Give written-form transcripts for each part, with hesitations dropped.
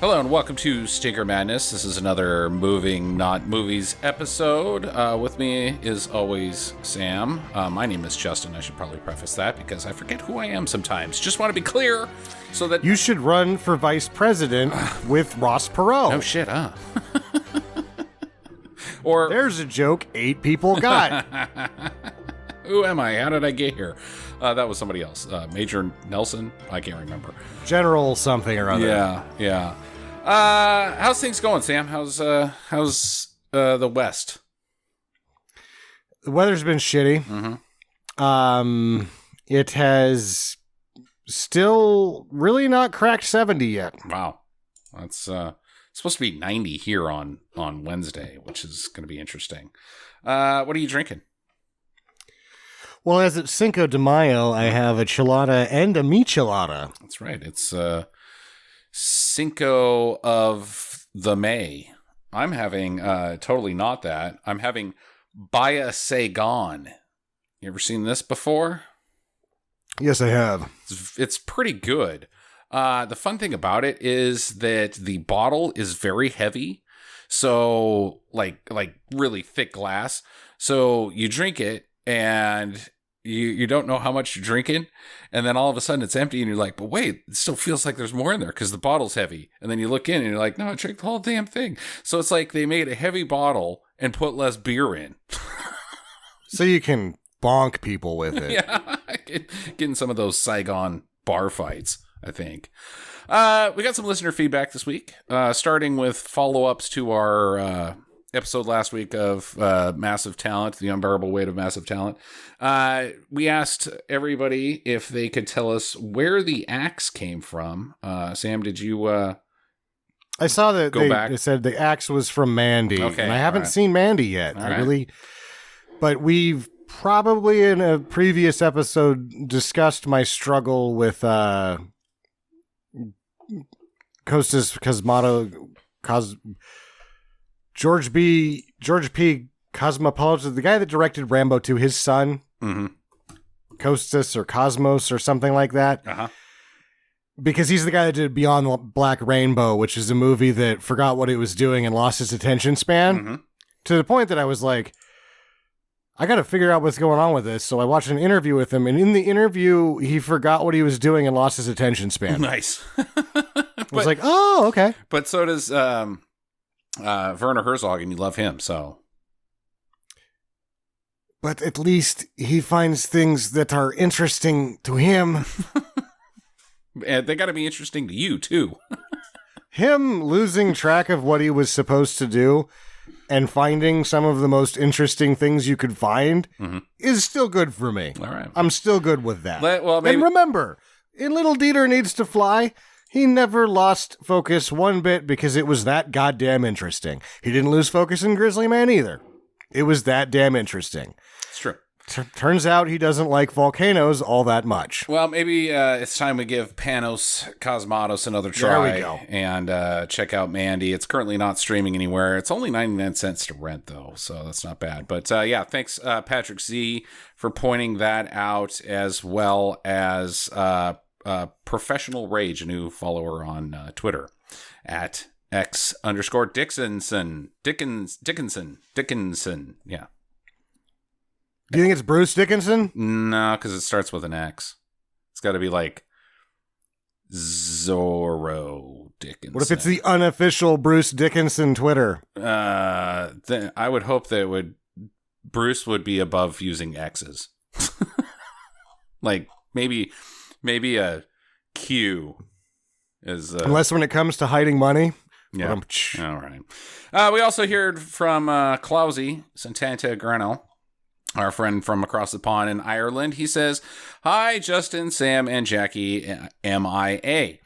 Hello and welcome to Stinker Madness. This is another Moving Not Movies episode. With me is always Sam. My name is Justin. I should probably preface that because I forget who I am sometimes. Just want to be clear so that... You should run for vice president with Ross Perot. Oh shit, huh? Or... There's a joke 8 people got. Who am I? How did I get here? That was somebody else. Major Nelson? I can't remember. General something or other. Yeah. How's things going, Sam? How's the West? The weather's been shitty. Mm-hmm. It has still really not cracked 70 yet. Wow. That's supposed to be 90 here on Wednesday, which is going to be interesting. What are you drinking? Well, as it's Cinco de Mayo, I have a chilada and a michelada. That's right. It's Cinco of the May. I'm having totally not that. I'm having Baya Saigon. You ever seen this before? Yes, I have. It's pretty good. The fun thing about it is that the bottle is very heavy. So like really thick glass. So you drink it and you don't know how much you're drinking, and then all of a sudden it's empty, and you're like, but wait, it still feels like there's more in there because the bottle's heavy. And then you look in and you're like, no, I drank the whole damn thing. So it's like they made a heavy bottle and put less beer in. So you can bonk people with it. Yeah, getting some of those Saigon bar fights, I think. We got some listener feedback this week, starting with follow-ups to our episode last week of Massive Talent, The Unbearable Weight of Massive Talent. We asked everybody if they could tell us where the axe came from. Sam, did you I saw that back? They said the axe was from Mandy. Okay, and I haven't right. seen Mandy yet. All I right. really... But we've probably in a previous episode discussed my struggle with Costas Cosmato... George P. Cosmopolitan, the guy that directed Rambo 2, his son, Costas or Cosmos or something like that. Uh-huh. Because he's the guy that did Beyond the Black Rainbow, which is a movie that forgot what it was doing and lost its attention span. To the point that I was like, I got to figure out what's going on with this. So I watched an interview with him, and in the interview, he forgot what he was doing and lost his attention span. Nice. I was like, oh, okay. But so does Werner Herzog, and you love him, so... But at least he finds things that are interesting to him. And they got to be interesting to you, too. Him losing track of what he was supposed to do and finding some of the most interesting things you could find is still good for me. All right. I'm still good with that. Well, maybe... And remember, in Little Dieter Needs to Fly, he never lost focus one bit because it was that goddamn interesting. He didn't lose focus in Grizzly Man either. It was that damn interesting. It's true. Turns out he doesn't like volcanoes all that much. Well, maybe it's time we give Panos Cosmatos another try. There we go. And check out Mandy. It's currently not streaming anywhere. It's only 99 cents to rent, though, so that's not bad. But yeah, thanks, Patrick Z, for pointing that out, as well as Professional Rage, a new follower on Twitter, at X_Dickinson. Dickinson. Yeah. Do you think it's Bruce Dickinson? No, because it starts with an X. It's got to be like Zorro Dickinson. What if it's the unofficial Bruce Dickinson Twitter? Then I would hope that Bruce would be above using X's. Like maybe a Q is unless when it comes to hiding money. Yeah. All right. We also heard from Klausy Sant'Angrano, our friend from across the pond in Ireland. He says, "Hi, Justin, Sam, and Jackie, MIA.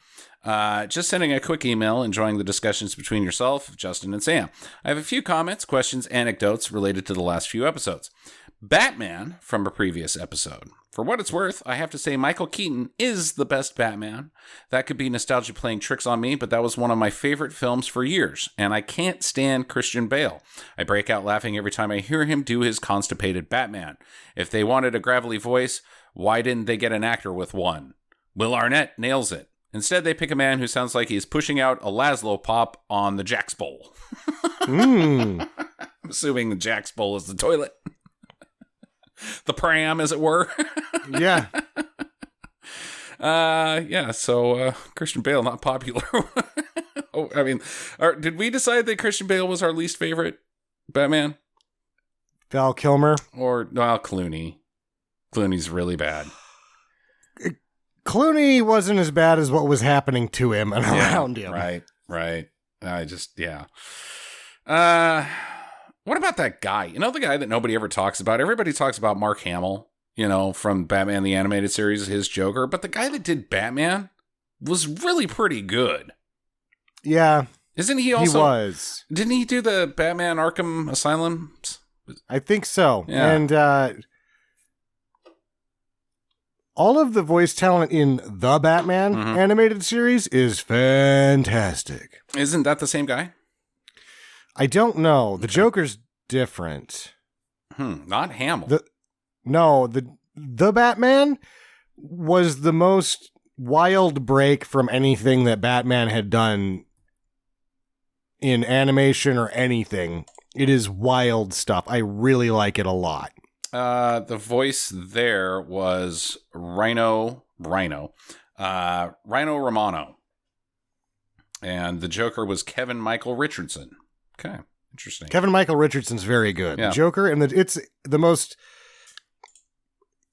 Just sending a quick email, enjoying the discussions between yourself, Justin, and Sam. I have a few comments, questions, anecdotes related to the last few episodes. Batman from a previous episode. For what it's worth, I have to say Michael Keaton is the best Batman. That could be nostalgia playing tricks on me, but that was one of my favorite films for years, and I can't stand Christian Bale. I break out laughing every time I hear him do his constipated Batman. If they wanted a gravelly voice, why didn't they get an actor with one? Will Arnett nails it. Instead, they pick a man who sounds like he's pushing out a Laszlo pop on the Jack's Bowl. Mm. I'm assuming the Jack's Bowl is the toilet. The pram, as it were. Yeah. So Christian Bale, not popular. Oh, I mean, did we decide that Christian Bale was our least favorite Batman? Val Kilmer. Or, well, Clooney. Clooney's really bad. Clooney wasn't as bad as what was happening to him and around him. Right. What about that guy? You know, the guy that nobody ever talks about? Everybody talks about Mark Hamill, you know, from Batman the Animated Series, his Joker. But the guy that did Batman was really pretty good. Yeah. Isn't he also? He was. Didn't he do the Batman Arkham Asylum? I think so. Yeah. And all of the voice talent in the Batman animated series is fantastic. Isn't that the same guy? I don't know. The Joker's different. Not Hamill. The Batman was the most wild break from anything that Batman had done in animation or anything. It is wild stuff. I really like it a lot. The voice there was Rhino Romano. And the Joker was Kevin Michael Richardson. Okay, interesting. Kevin Michael Richardson's very good. Yeah. The Joker, and it's the most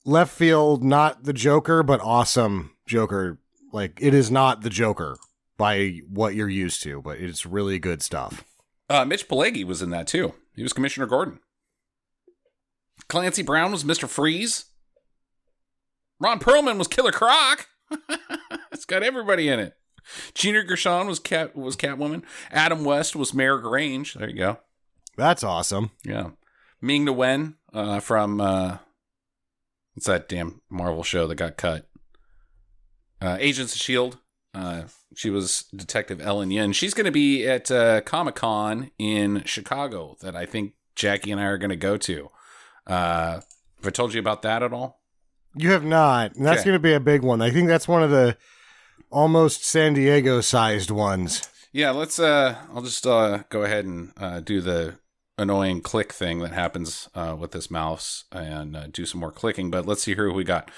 left field, not the Joker, but awesome Joker. Like, it is not the Joker by what you're used to, but it's really good stuff. Mitch Pileggi was in that too. He was Commissioner Gordon. Clancy Brown was Mr. Freeze. Ron Perlman was Killer Croc. It's got everybody in it. Gina Gershon was Catwoman. Adam West was Mayor Grange. There you go. That's awesome. Yeah. Ming Na Wen from what's that damn Marvel show that got cut? Agents of S.H.I.E.L.D. She was Detective Ellen Yin. She's going to be at Comic-Con in Chicago that I think Jackie and I are going to go to. Have I told you about that at all? You have not. And that's going to be a big one. I think that's one of the almost San Diego-sized ones. Yeah, let's. I'll just go ahead and do the annoying click thing that happens with this mouse and do some more clicking. But let's see here who we got.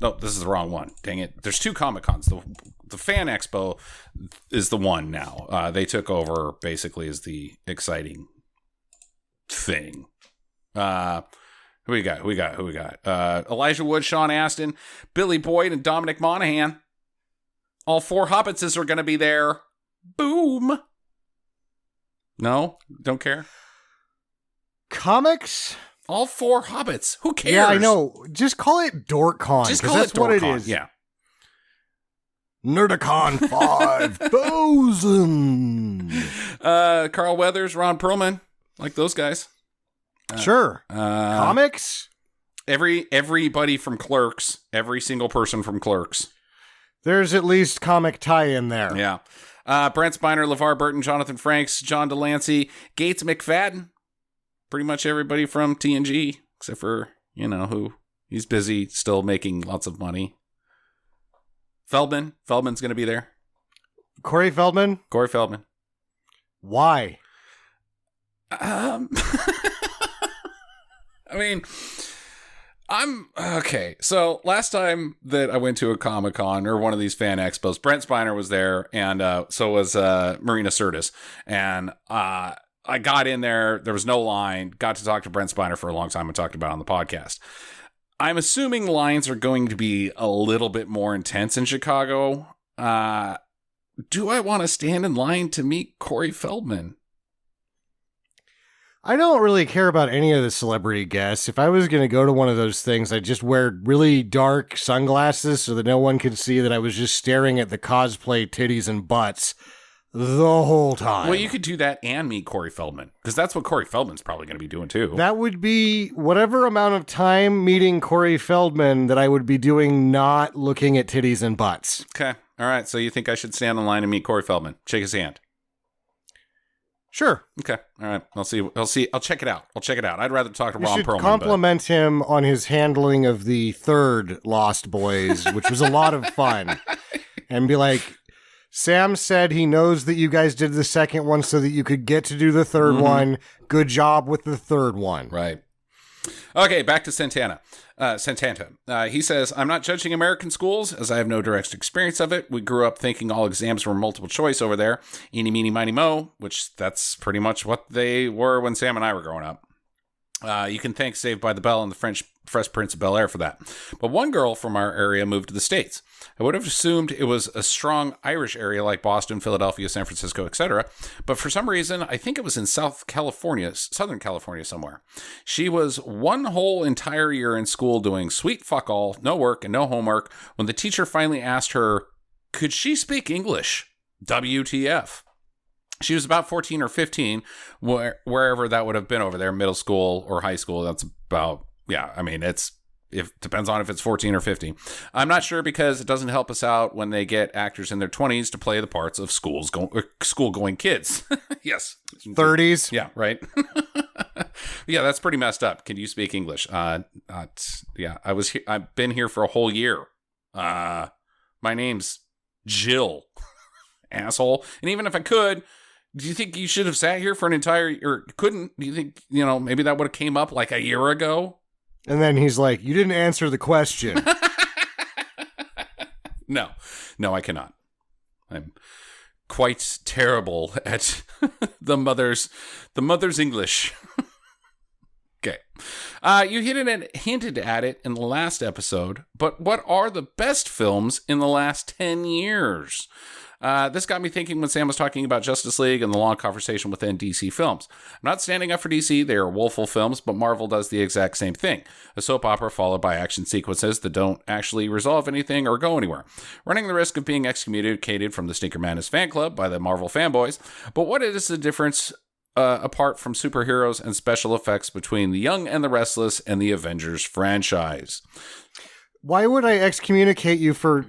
No, this is the wrong one. Dang it! There's two Comic-Cons. The Fan Expo is the one now. They took over basically as the exciting thing. Who we got? Elijah Wood, Sean Astin, Billy Boyd, and Dominic Monaghan. All four Hobbitses are going to be there. Boom. No? Don't care? Comics? All four Hobbits. Who cares? Yeah, I know. Just call it DorkCon. Just call that's it what it DorkCon. is. Yeah. Nerdicon 5000. Carl Weathers, Ron Perlman. Like those guys. Sure. Comics? Everybody from Clerks. Every single person from Clerks. There's at least comic tie-in there. Yeah. Brent Spiner, LeVar Burton, Jonathan Frakes, John Delancey, Gates McFadden. Pretty much everybody from TNG, except for, who he's busy still making lots of money. Feldman's going to be there. Corey Feldman? Corey Feldman. Why? I mean, okay. So last time that I went to a Comic-Con or one of these fan expos, Brent Spiner was there, and so was Marina Sirtis. And I got in there. There was no line. Got to talk to Brent Spiner for a long time and talked about it on the podcast. I'm assuming lines are going to be a little bit more intense in Chicago. Do I want to stand in line to meet Corey Feldman? I don't really care about any of the celebrity guests. If I was going to go to one of those things, I'd just wear really dark sunglasses so that no one could see that I was just staring at the cosplay titties and butts the whole time. Well, you could do that and meet Corey Feldman, because that's what Corey Feldman's probably going to be doing too. That would be whatever amount of time meeting Corey Feldman that I would be doing not looking at titties and butts. Okay. All right. So you think I should stand in line and meet Corey Feldman? Shake his hand. Sure. Okay. All right. I'll see. I'll check it out. I'd rather talk to You Ron should Perlman. compliment him on his handling of the third Lost Boys, which was a lot of fun. And be like, Sam said he knows that you guys did the second one so that you could get to do the third one. Good job with the third one. Right. Okay, back to Santana. He says, I'm not judging American schools as I have no direct experience of it. We grew up thinking all exams were multiple choice over there. Eeny, meeny, miny, mo, which that's pretty much what they were when Sam and I were growing up. You can thank Saved by the Bell and the Fresh Prince of Bel-Air for that. But one girl from our area moved to the States. I would have assumed it was a strong Irish area like Boston, Philadelphia, San Francisco, etc. But for some reason, I think it was in Southern California somewhere. She was one whole entire year in school doing sweet fuck all, no work and no homework, when the teacher finally asked her, could she speak English? WTF. She was about 14 or 15, wherever that would have been over there, middle school or high school. That's about, depends on if it's 14 or 15. I'm not sure because it doesn't help us out when they get actors in their 20s to play the parts of school-going kids. Yes. 30s. Yeah, right. Yeah, that's pretty messed up. Can you speak English? I've been here for a whole year. My name's Jill, asshole. And even if I could, do you think you should have sat here for an entire, or couldn't? Do you think, maybe that would have came up like a year ago? And then he's like, you didn't answer the question. No, I cannot. I'm quite terrible at the mother's English. Okay. You hinted at it in the last episode, but what are the best films in the last 10 years? This got me thinking when Sam was talking about Justice League and the long conversation within DC films. I'm not standing up for DC, they are woeful films, but Marvel does the exact same thing. A soap opera followed by action sequences that don't actually resolve anything or go anywhere, running the risk of being excommunicated from the Stinker Madness fan club by the Marvel fanboys. But what is the difference apart from superheroes and special effects between The Young and the Restless and the Avengers franchise? Why would I excommunicate you for,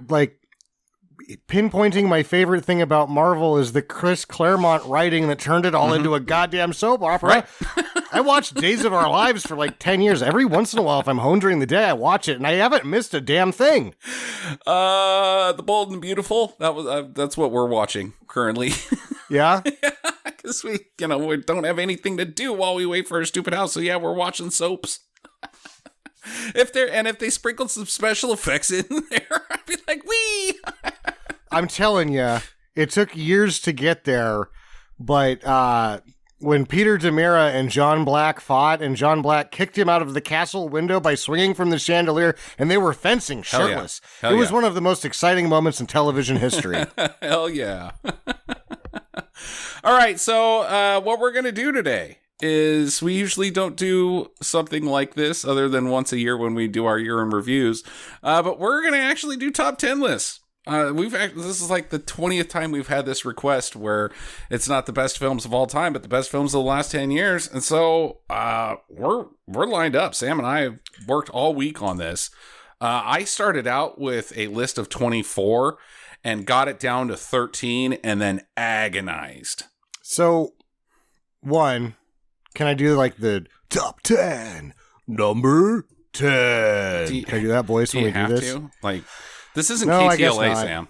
pinpointing my favorite thing about Marvel is the Chris Claremont writing that turned it all into a goddamn soap opera. Right. I watched Days of Our Lives for 10 years. Every once in a while, if I'm home during the day, I watch it, and I haven't missed a damn thing. The Bold and Beautiful. That's what we're watching currently. Yeah? Because we don't have anything to do while we wait for our stupid house. So yeah, we're watching soaps. If they sprinkled some special effects in there, I'd be like, wee. I'm telling you, it took years to get there, but when Peter DiMera and John Black fought, and John Black kicked him out of the castle window by swinging from the chandelier, and they were fencing shirtless. Hell it was one of the most exciting moments in television history. Hell yeah. All right, so what we're going to do today is we usually don't do something like this other than once a year when we do our year in reviews, but we're going to actually do top 10 lists. This is like the 20th time we've had this request where it's not the best films of all time, but the best films of the last 10 years. And so we're lined up. Sam and I have worked all week on this. I started out with a list of 24 and got it down to 13 and then agonized. So, one, can I do the top 10, number 10? Can I do that voice when we do this? This isn't No, I guess KTLA, not. Sam.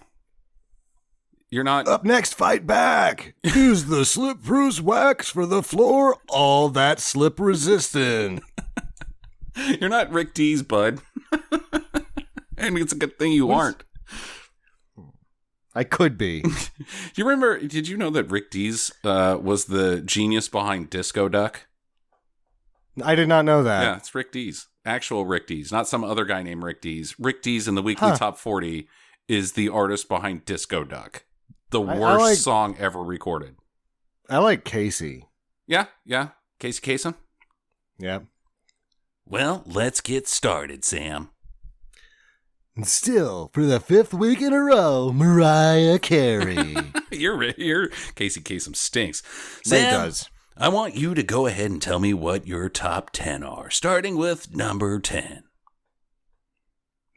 You're not. Up next, fight back. Use the slip proof wax for the floor. All that slip resistant. You're not Rick Dees, bud. And it's a good thing you aren't. I could be. Did you know that Rick Dees was the genius behind Disco Duck? I did not know that. Yeah, it's Rick Dees. Actual Rick Dees, not some other guy named Rick Dees. Rick Dees in the weekly top 40 is the artist behind Disco Duck, the worst song ever recorded. I like Casey. Yeah. Casey Kasem? Yeah. Well, let's get started, Sam. And still, for the 5th week in a row, Mariah Carey. Your Casey Kasem stinks. Sam, it does. I want you to go ahead and tell me what your top 10 are, starting with number 10.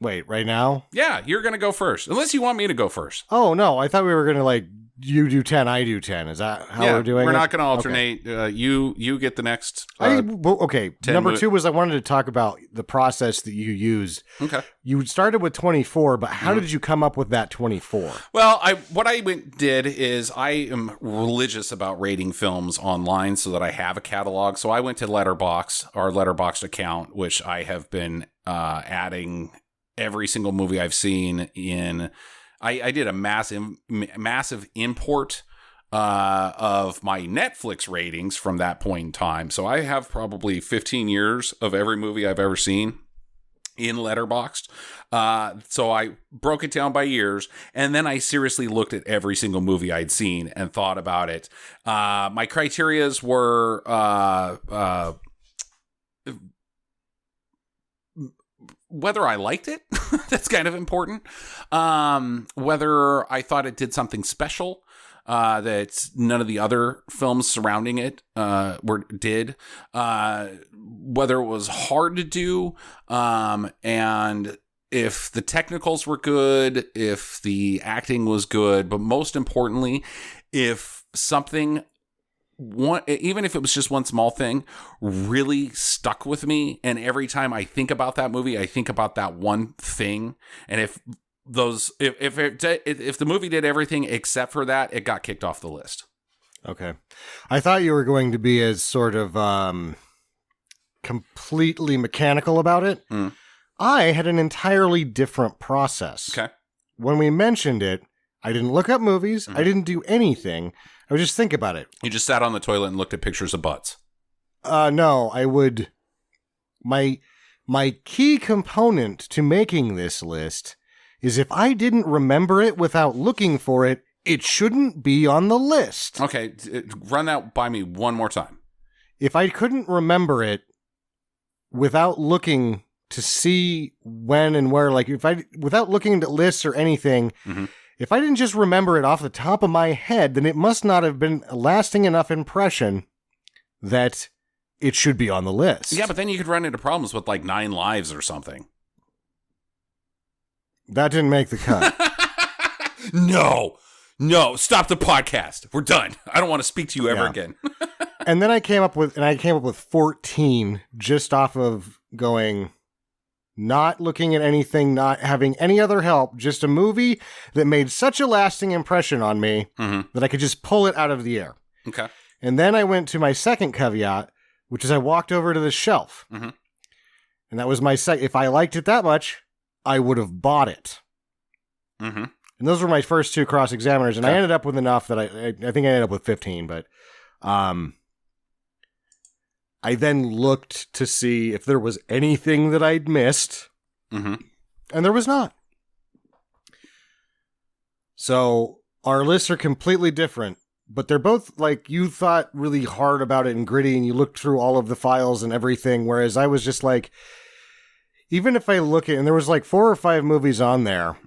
Wait, right now? Yeah, you're going to go first, unless you want me to go first. Oh, no, I thought we were going to, you do 10, I do 10. Is that how we're doing We're it? not going to alternate. You get the next. Okay. 10 Number 2 was I wanted to talk about the process that you used. Okay. You started with 24, but how did you come up with that 24? Well, what I did is I am religious about rating films online so that I have a catalog. So I went to Letterboxd, our Letterboxd account, which I have been adding every single movie I've seen in. I did a massive import of my Netflix ratings from that point in time. So I have probably 15 years of every movie I've ever seen in Letterboxd. So I broke it down by years, and then I seriously looked at every single movie I'd seen and thought about it. My criterias were whether I liked it. That's kind of important. Whether I thought it did something special that none of the other films surrounding it did. Whether it was hard to do, and if the technicals were good, if the acting was good, but most importantly, if something, even if it was just one small thing, really stuck with me, and every time I think about that movie, I think about that one thing, and if the movie did everything except for that, it got kicked off the list. Okay. I thought you were going to be as sort of completely mechanical about it. I had an entirely different process. Okay. When we mentioned it, I didn't look up movies. I didn't do anything. I would just think about it. You just sat on the toilet and looked at pictures of butts. No, I would. My key component to making this list is if I didn't remember it without looking for it, it shouldn't be on the list. Okay, run that by me one more time. If I couldn't remember it without looking to see when and where, like without looking at lists or anything, if I didn't just remember it off the top of my head, then it must not have been a lasting enough impression that it should be on the list. Yeah, but then you could run into problems with like 9 Lives or something. That didn't make the cut. No, stop the podcast. We're done. I don't want to speak to you ever again. And then I came up with 14 just off of going, not looking at anything, not having any other help, just a movie that made such a lasting impression on me that I could just pull it out of the air. Okay. And then I went to my second caveat, which is I walked over to the shelf. And that was my if I liked it that much, I would have bought it. And those were my first 2 cross-examiners, and I ended up with enough that I think I ended up with 15, but I then looked to see if there was anything that I'd missed, and there was not. So our lists are completely different, but they're both like you thought really hard about it and gritty, and you looked through all of the files and everything, whereas I was just like, even if I look at, and there was like 4 or 5 movies on there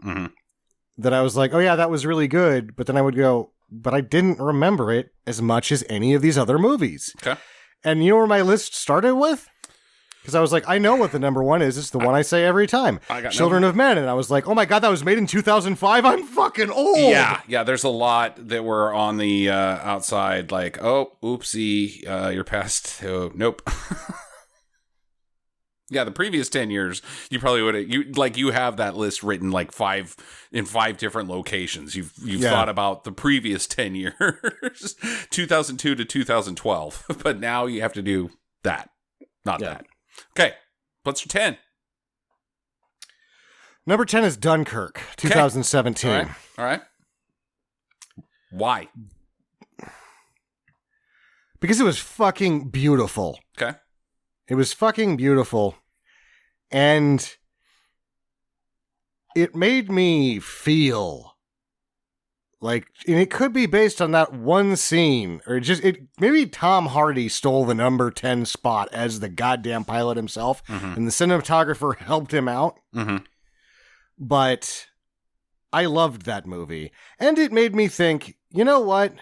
that I was like, oh yeah, that was really good, but then I would go, but I didn't remember it as much as any of these other movies. Okay. And you know where my list started with? Because I was like, I know what the number 1 is. It's the one I say every time. Children of Men. And I was like, oh my God, that was made in 2005? I'm fucking old. Yeah, there's a lot that were on the outside, like, oh, oopsie, you're past, nope. Yeah, the previous 10 years, you probably would have, you have that list written like 5 different locations. You've thought about the previous 10 years, 2002 to 2012, but now you have to do that, not that. Okay, what's your 10? Number 10 is Dunkirk, 2017. All right. Why? Because it was fucking beautiful. Okay. It was fucking beautiful, and it made me feel like, and it could be based on that one scene, or maybe Tom Hardy stole the number 10 spot as the goddamn pilot himself, and the cinematographer helped him out. But I loved that movie, and it made me think, you know what?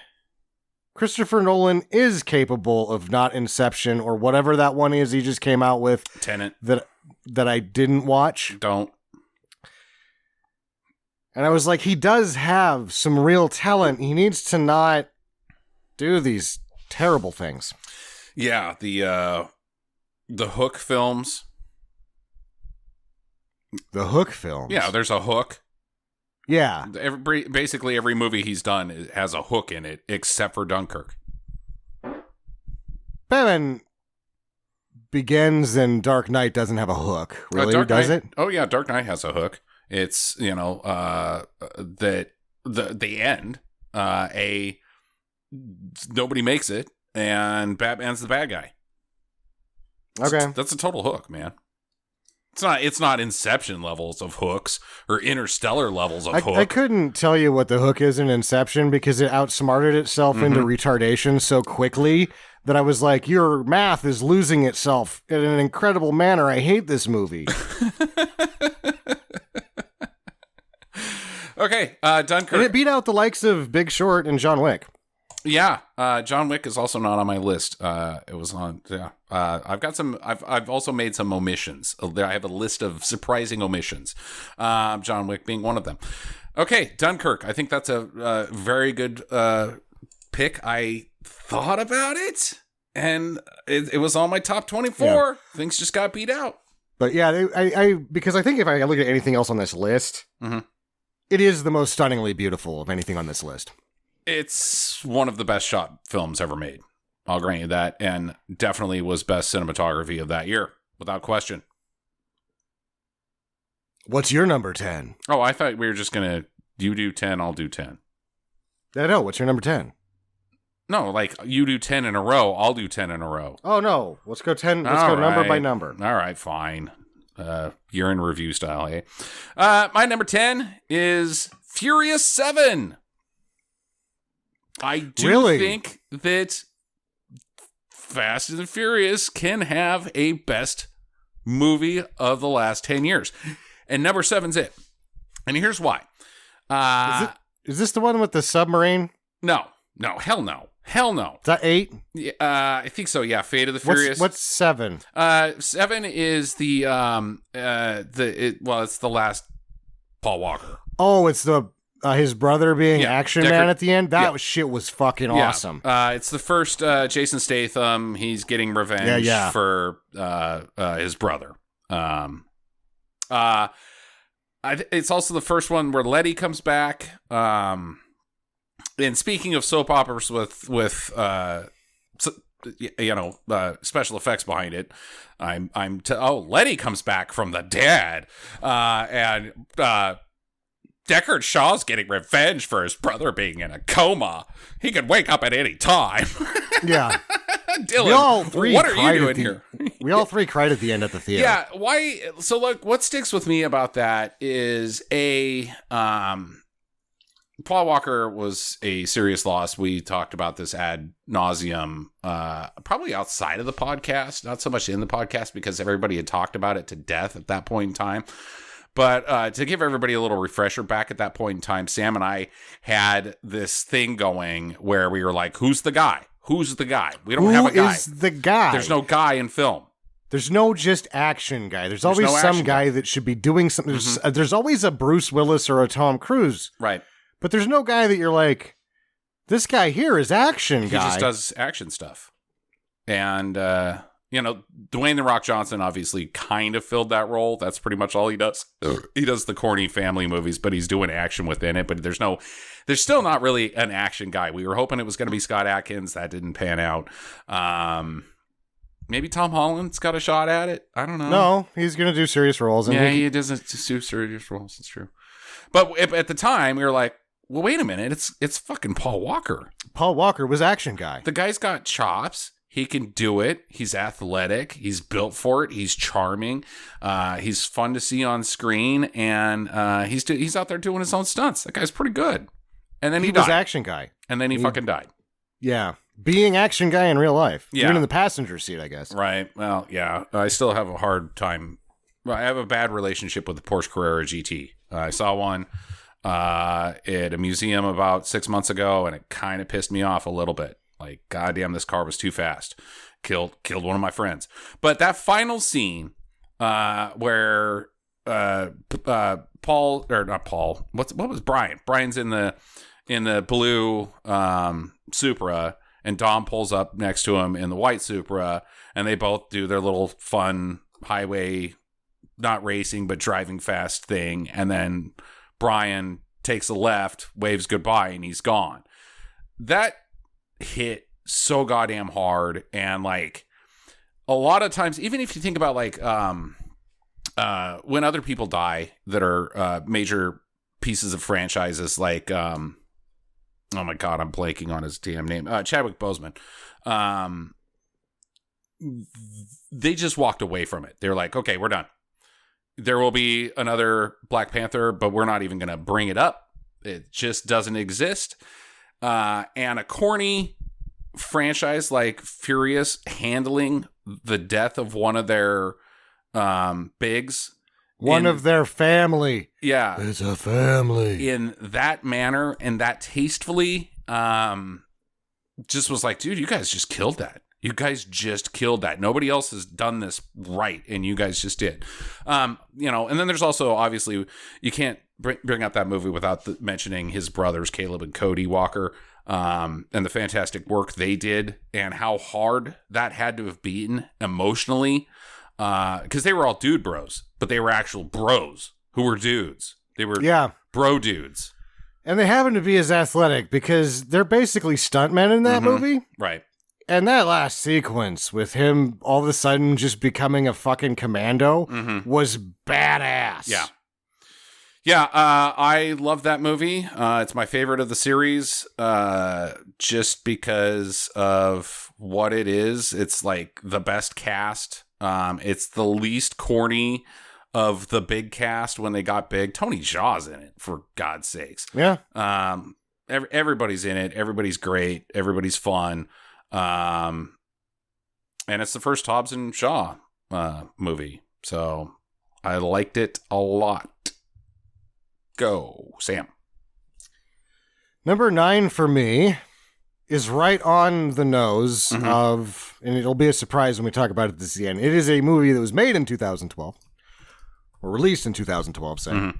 Christopher Nolan is capable of not Inception or whatever that one is he just came out with. Tenet. That I didn't watch. Don't. And I was like, he does have some real talent. He needs to not do these terrible things. Yeah, the Hook films. The Hook films? Yeah, there's a hook. Yeah. Basically, every movie he's done has a hook in it, except for Dunkirk. Batman Begins and Dark Knight doesn't have a hook. Really? Does it? Oh, yeah, Dark Knight has a hook. It's, that the end, nobody makes it, and Batman's the bad guy. Okay. That's a total hook, man. It's not Inception levels of hooks or Interstellar levels of hook. I couldn't tell you what the hook is in Inception because it outsmarted itself into retardation so quickly that I was like, your math is losing itself in an incredible manner. I hate this movie. Okay, Dunkirk. And it beat out the likes of Big Short and John Wick. Yeah, John Wick is also not on my list. It was on. Yeah, I've got some. I've also made some omissions. I have a list of surprising omissions. John Wick being one of them. Okay, Dunkirk. I think that's a very good pick. I thought about it, and it was on my top 24. Yeah. Things just got beat out. But yeah, I because I think if I look at anything else on this list, it is the most stunningly beautiful of anything on this list. It's one of the best shot films ever made. I'll grant you that. And definitely was best cinematography of that year, without question. What's your number 10? Oh, I thought we were just going to, you do 10, I'll do 10. No, what's your number 10? No, like you do 10 in a row, I'll do 10 in a row. Oh, no. Let's go 10. Let's go number by number. All right, fine. You're in review style, eh? My number 10 is Furious 7. I do think that Fast and the Furious can have a best movie of the last 10 years. And number 7's it. And here's why. Is this the one with the submarine? No, hell no. Hell no. Is that 8? I think so, yeah. Fate of the Furious. What's 7? 7 is it's the last Paul Walker. Oh, it's the his brother being Action Man at the end. That shit was fucking awesome. It's the first Jason Statham. He's getting revenge for his brother. It's also the first one where Letty comes back. And speaking of soap operas with special effects behind it, Letty comes back from the dead, and Deckard Shaw's getting revenge for his brother being in a coma. He could wake up at any time. Yeah. Dylan, what are you doing here? We all three cried at the end at the theater. Yeah. Why? So look, what sticks with me about that is Paul Walker was a serious loss. We talked about this ad nauseum, probably outside of the podcast, not so much in the podcast because everybody had talked about it to death at that point in time. But to give everybody a little refresher, back at that point in time, Sam and I had this thing going where we were like, who's the guy? Who's the guy? We don't have a guy. Who is the guy? There's no guy in film. There's no just action guy. There's always some guy that should be doing something. There's always a Bruce Willis or a Tom Cruise. Right. But there's no guy that you're like, this guy here is action guy. He just does action stuff. And, Dwayne "The Rock" Johnson obviously kind of filled that role. That's pretty much all he does. He does the corny family movies, but he's doing action within it. But there's still not really an action guy. We were hoping it was going to be Scott Adkins. That didn't pan out. Maybe Tom Holland's got a shot at it. I don't know. No, he's going to do serious roles. And he doesn't do serious roles. It's true. But at the time, we were like, well, wait a minute. It's fucking Paul Walker. Paul Walker was action guy. The guy's got chops. He can do it. He's athletic. He's built for it. He's charming. He's fun to see on screen, and he's out there doing his own stunts. That guy's pretty good. And then he died. Was action guy. And then he fucking died. Yeah, being action guy in real life. Yeah. Even in the passenger seat, I guess. Right. Well, yeah. I still have a hard time. I have a bad relationship with the Porsche Carrera GT. I saw one at a museum about 6 months ago, and it kind of pissed me off a little bit. Like, goddamn, this car was too fast. Killed one of my friends. But that final scene where Paul, or not Paul, what was Brian? Brian's in the blue Supra, and Dom pulls up next to him in the white Supra, and they both do their little fun highway, not racing, but driving fast thing. And then Brian takes a left, waves goodbye, and he's gone. That hit so goddamn hard. And like a lot of times, even if you think about like when other people die that are major pieces of franchises, like oh my god, I'm blanking on his damn name, Chadwick Boseman. They just walked away from it. They're like, okay, we're done. There will be another Black Panther, but we're not even going to bring it up. It just doesn't exist. And a corny franchise like Furious handling the death of one of their bigs. One of their family. Yeah. It's a family. In that manner and that tastefully, just was like, dude, you guys just killed that. You guys just killed that. Nobody else has done this right, and you guys just did. And then there's also, obviously, you can't bring up that movie without mentioning his brothers, Caleb and Cody Walker, and the fantastic work they did, and how hard that had to have been emotionally, because they were all dude bros, but they were actual bros who were dudes. They were bro dudes. And they happen to be as athletic because they're basically stuntmen in that movie. Right. And that last sequence with him all of a sudden just becoming a fucking commando was badass. Yeah. Yeah, I love that movie. It's my favorite of the series, just because of what it is. It's like the best cast. It's the least corny of the big cast when they got big. Tony Jaa's in it, for God's sakes. Yeah. Everybody's in it. Everybody's great. Everybody's fun. And it's the first Hobbs and Shaw movie, so I liked it a lot. Go, Sam. Number 9 for me is right on the nose of, and it'll be a surprise when we talk about it at the end. It is a movie that was made in 2012, or released in 2012, say.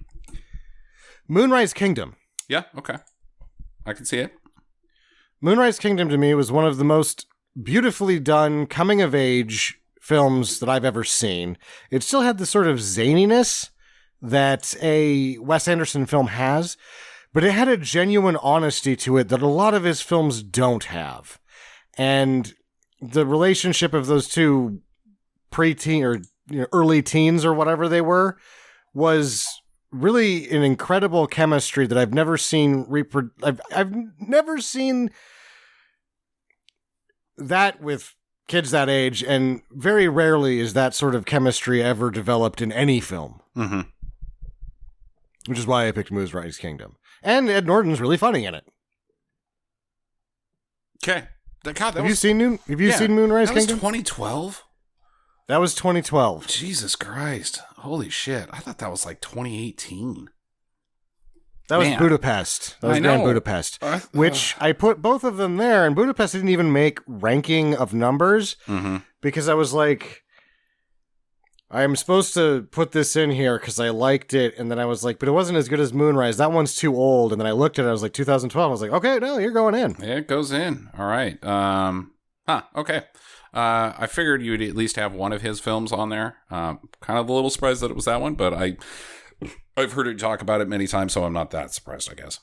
Moonrise Kingdom. Yeah, okay. I can see it. Moonrise Kingdom to me was one of the most beautifully done coming-of-age films that I've ever seen. It still had the sort of zaniness that a Wes Anderson film has, but it had a genuine honesty to it that a lot of his films don't have. And the relationship of those two preteen or early teens or whatever they were was really an incredible chemistry that I've never seen I've never seen that with kids that age, and very rarely is that sort of chemistry ever developed in any film. Which is why I picked Moonrise Kingdom. And Ed Norton's really funny in it. Okay. Have you seen Moonrise Kingdom? That was 2012? That was 2012. Jesus Christ. Holy shit. I thought that was like 2018. That was Budapest. That was Grand Budapest. Which I put both of them there, and Budapest didn't even make ranking of numbers because I was like, I'm supposed to put this in here because I liked it, and then I was like, but it wasn't as good as Moonrise. That one's too old. And then I looked at it, I was like, 2012. I was like, okay, no, you're going in. Yeah, it goes in. All right. Okay. I figured you'd at least have one of his films on there. Kind of a little surprised that it was that one, but I've heard you talk about it many times, so I'm not that surprised, I guess.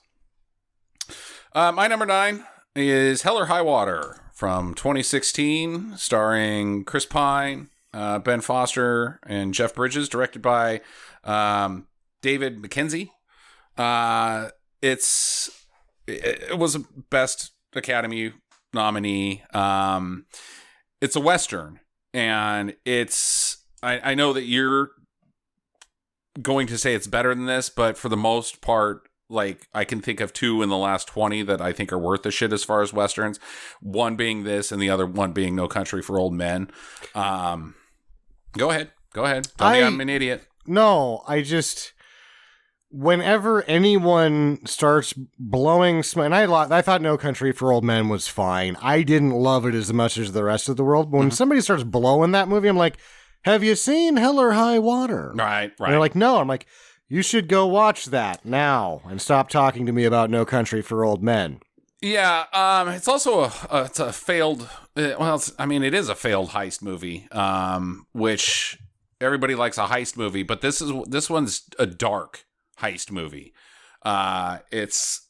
My number 9 is Hell or High Water from 2016, starring Chris Pine, Ben Foster, and Jeff Bridges, directed by David Mackenzie. It was a Best Academy nominee. It's a Western, and I know that you're going to say it's better than this, but for the most part, like, I can think of 2 in the last 20 that I think are worth the shit as far as Westerns. One being this, and the other one being No Country for Old Men. Go ahead. Tell me I'm an idiot. No, whenever anyone starts blowing smoke, and I thought No Country for Old Men was fine. I didn't love it as much as the rest of the world. But when somebody starts blowing that movie, I'm like, have you seen Hell or High Water? Right. And they're like, no. I'm like, you should go watch that now and stop talking to me about No Country for Old Men. Yeah, it's also it's a failed. It is a failed heist movie, which everybody likes a heist movie, but this one's a dark heist movie. It's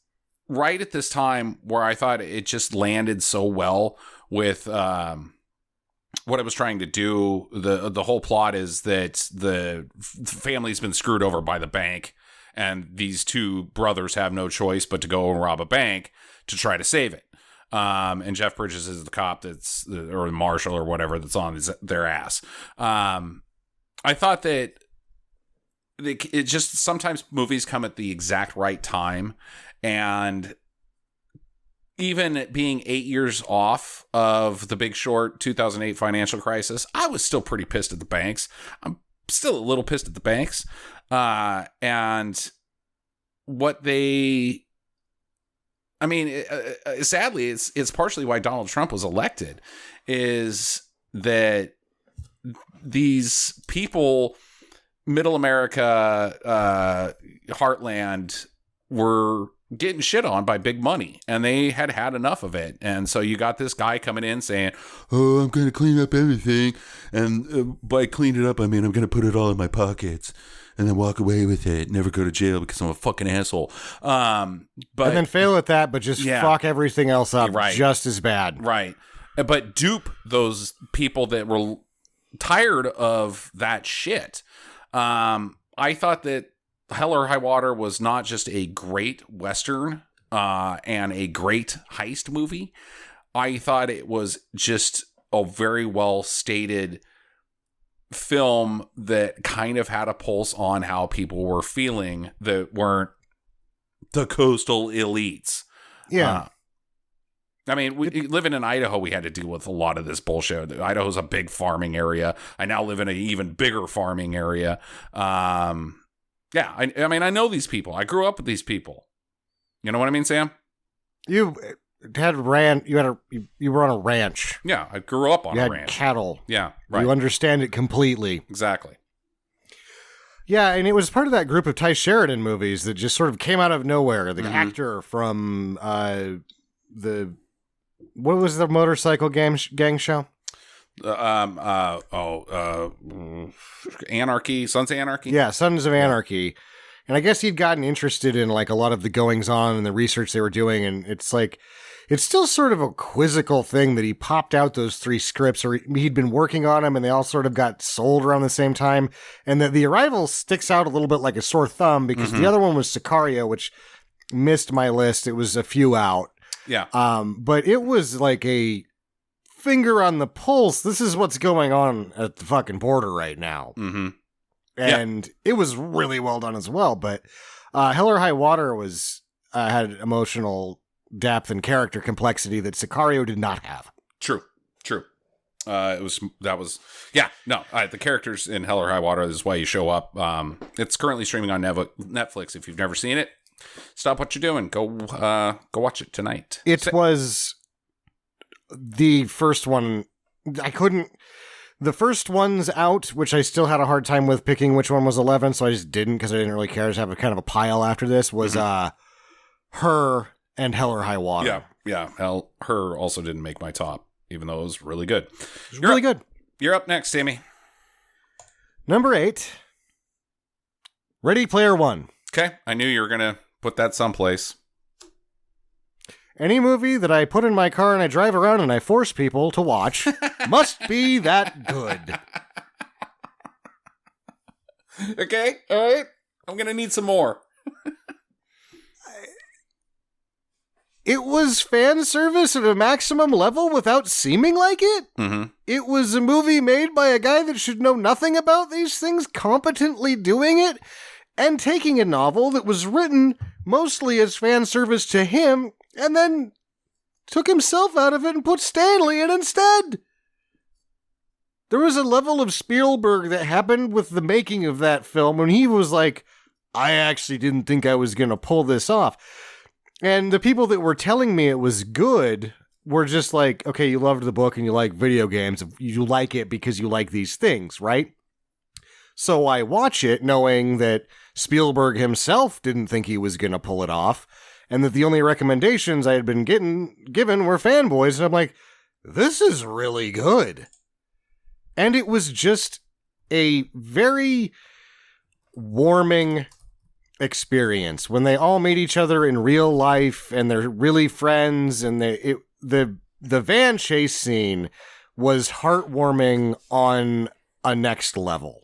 right at this time where I thought it just landed so well with what it was trying to do. The whole plot is that the family's been screwed over by the bank, and these two brothers have no choice but to go and rob a bank to try to save it. And Jeff Bridges is the cop or the marshal or whatever that's on their ass. I thought that it just sometimes movies come at the exact right time, and even being 8 years off of The Big Short 2008 financial crisis, I was still pretty pissed at the banks. I'm still a little pissed at the banks. And what they... sadly, it's partially why Donald Trump was elected, is that these people, middle America, heartland, were getting shit on by big money, and they had enough of it. And so you got this guy coming in saying, "Oh, I'm going to clean up everything," and by clean it up, I mean I'm going to put it all in my pockets and then walk away with it, never go to jail because I'm a fucking asshole. And then fail at that, but just fuck everything else up just as bad. Right. But dupe those people that were tired of that shit. I thought that Hell or High Water was not just a great Western and a great heist movie. I thought it was just a very well stated film that kind of had a pulse on how people were feeling that weren't the coastal elites. Yeah. Living in Idaho, we had to deal with a lot of this bullshit. Idaho's a big farming area. I now live in an even bigger farming area. I know these people. I grew up with these people. You know what I mean, Sam? You were on a ranch. Yeah, I grew up on a ranch. Cattle. Yeah, right. You understand it completely. Exactly. Yeah, and it was part of that group of Ty Sheridan movies that just sort of came out of nowhere. The actor from what was the motorcycle gang show? Anarchy, Sons of Anarchy? Yeah, Sons of Anarchy. And I guess he'd gotten interested in like a lot of the goings on and the research they were doing, and it's still sort of a quizzical thing that he popped out those 3 scripts, or he'd been working on them and they all sort of got sold around the same time. And that The Arrival sticks out a little bit like a sore thumb because the other one was Sicario, which missed my list. It was a few out. Yeah. But it was like a finger on the pulse. This is what's going on at the fucking border right now. Mm-hmm. And it was really well done as well. But Hell or High Water was had emotional depth and character complexity that Sicario did not have. True. The characters in Hell or High Water is why you show up. It's currently streaming on Netflix. If you've never seen it, stop what you're doing. Go watch it tonight. It was the first one. The first one's out, which I still had a hard time with picking which one was 11, so I just didn't because I didn't really care. I just have a kind of a pile after this. Was Her and Hell or High Water. Yeah. Her also didn't make my top, even though it was really good. It was really good. You're up next, Sammy. Number 8, Ready Player One. Okay, I knew you were going to put that someplace. Any movie that I put in my car and I drive around and I force people to watch must be that good. Okay, all right. I'm going to need some more. It was fan service at a maximum level without seeming like it. Mm-hmm. It was a movie made by a guy that should know nothing about these things, competently doing it, and taking a novel that was written mostly as fan service to him, and then took himself out of it and put Stanley in instead. There was a level of Spielberg that happened with the making of that film when he was like, I actually didn't think I was going to pull this off. And the people that were telling me it was good were just like, okay, you loved the book and you like video games. You like it because you like these things, right? So I watch it knowing that Spielberg himself didn't think he was going to pull it off, and that the only recommendations I had been given were fanboys, and I'm like, this is really good. And it was just a very warming experience when they all meet each other in real life and they're really friends, and the van chase scene was heartwarming on a next level.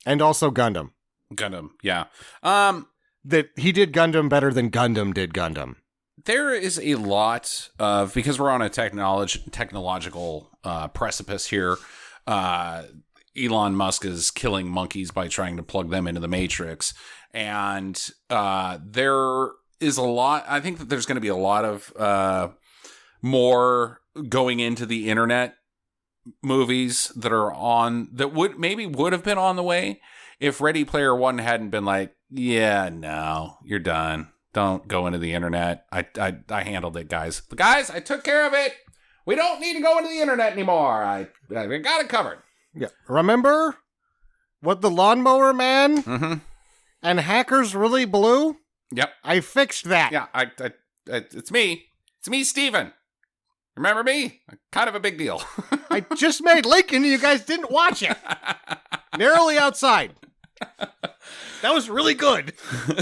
And also Gundam. Gundam, yeah. That he did Gundam better than Gundam did Gundam. There is a lot of, because we're on a technological precipice here, Elon Musk is killing monkeys by trying to plug them into the Matrix. And there is a lot, I think that there's going to be a lot of more going into the internet movies that are on, that would have been on the way if Ready Player One hadn't been like, yeah, no, you're done. Don't go into the internet. I handled it, guys. Guys, I took care of it. We don't need to go into the internet anymore. I got it covered. Yeah. Remember what the Lawnmower Man and Hackers Really Blue? Yep. I fixed that. Yeah, it's me. It's me, Steven. Remember me? Kind of a big deal. I just made Lincoln. You guys didn't watch it. Narrowly outside. That was really good.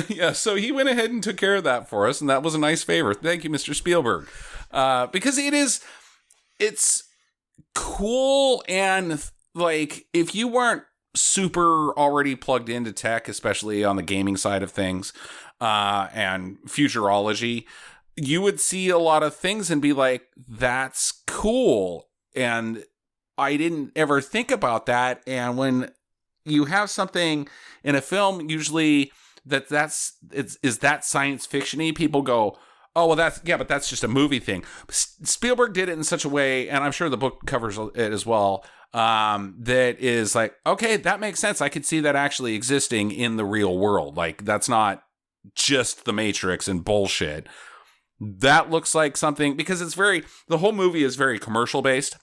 Yeah, so he went ahead and took care of that for us, and that was a nice favor. Thank you, Mr. Spielberg. Because it's cool, and like, if you weren't super already plugged into tech, especially on the gaming side of things, and futurology, you would see a lot of things and be like, that's cool. And I didn't ever think about that. And when you have something in a film, usually is that science fiction-y, people go, oh, well, but that's just a movie thing. Spielberg did it in such a way, and I'm sure the book covers it as well, that is like, okay, that makes sense. I could see that actually existing in the real world. Like, that's not just the Matrix and bullshit. That looks like something, because the whole movie is very commercial based.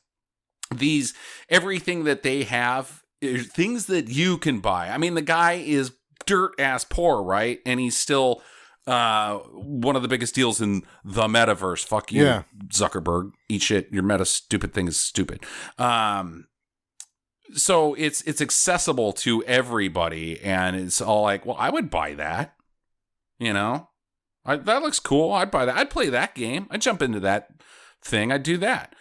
Everything that they have is things that you can buy. I mean, the guy is dirt ass poor, right? And he's still one of the biggest deals in the metaverse. Fuck you, yeah. Zuckerberg. Eat shit. Your meta stupid thing is stupid. So it's accessible to everybody, and it's all like, well, I would buy that, you know. That looks cool. I'd buy that. I'd play that game. I'd jump into that thing. I'd do that.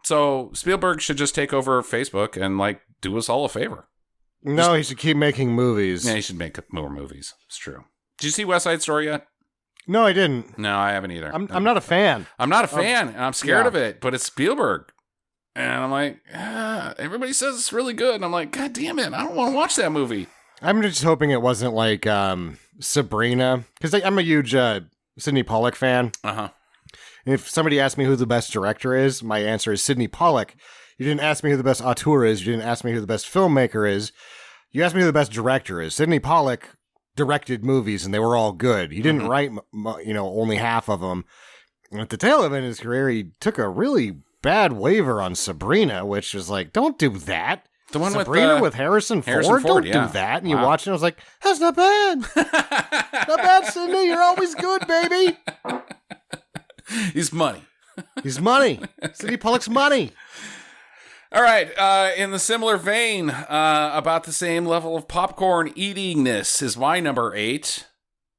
So Spielberg should just take over Facebook and like do us all a favor. No, he should keep making movies. Yeah, he should make more movies. It's true. Did you see West Side Story yet? No, I didn't. No, I haven't either. I'm not a fan. I'm not a fan, and I'm scared of it. But it's Spielberg, and I'm like, everybody says it's really good, and I'm like, God damn it, I don't want to watch that movie. I'm just hoping it wasn't like Sabrina, because I'm a huge Sidney Pollack fan. And if somebody asked me who the best director is, my answer is Sidney Pollack. You didn't ask me who the best auteur is. You didn't ask me who the best filmmaker is. You asked me who the best director is. Sidney Pollack directed movies, and they were all good. He didn't write, only half of them. And at the tail of his career, he took a really bad waiver on Sabrina, which was like, don't do that. The one Sabrina with Harrison Ford? Don't do that. And you watch it, and I was like, that's not bad. Not bad, Sidney. You're always good, baby. He's money. He's money. Sidney Pollack's money. All right. In the similar vein, about the same level of popcorn eatingness is my number 8.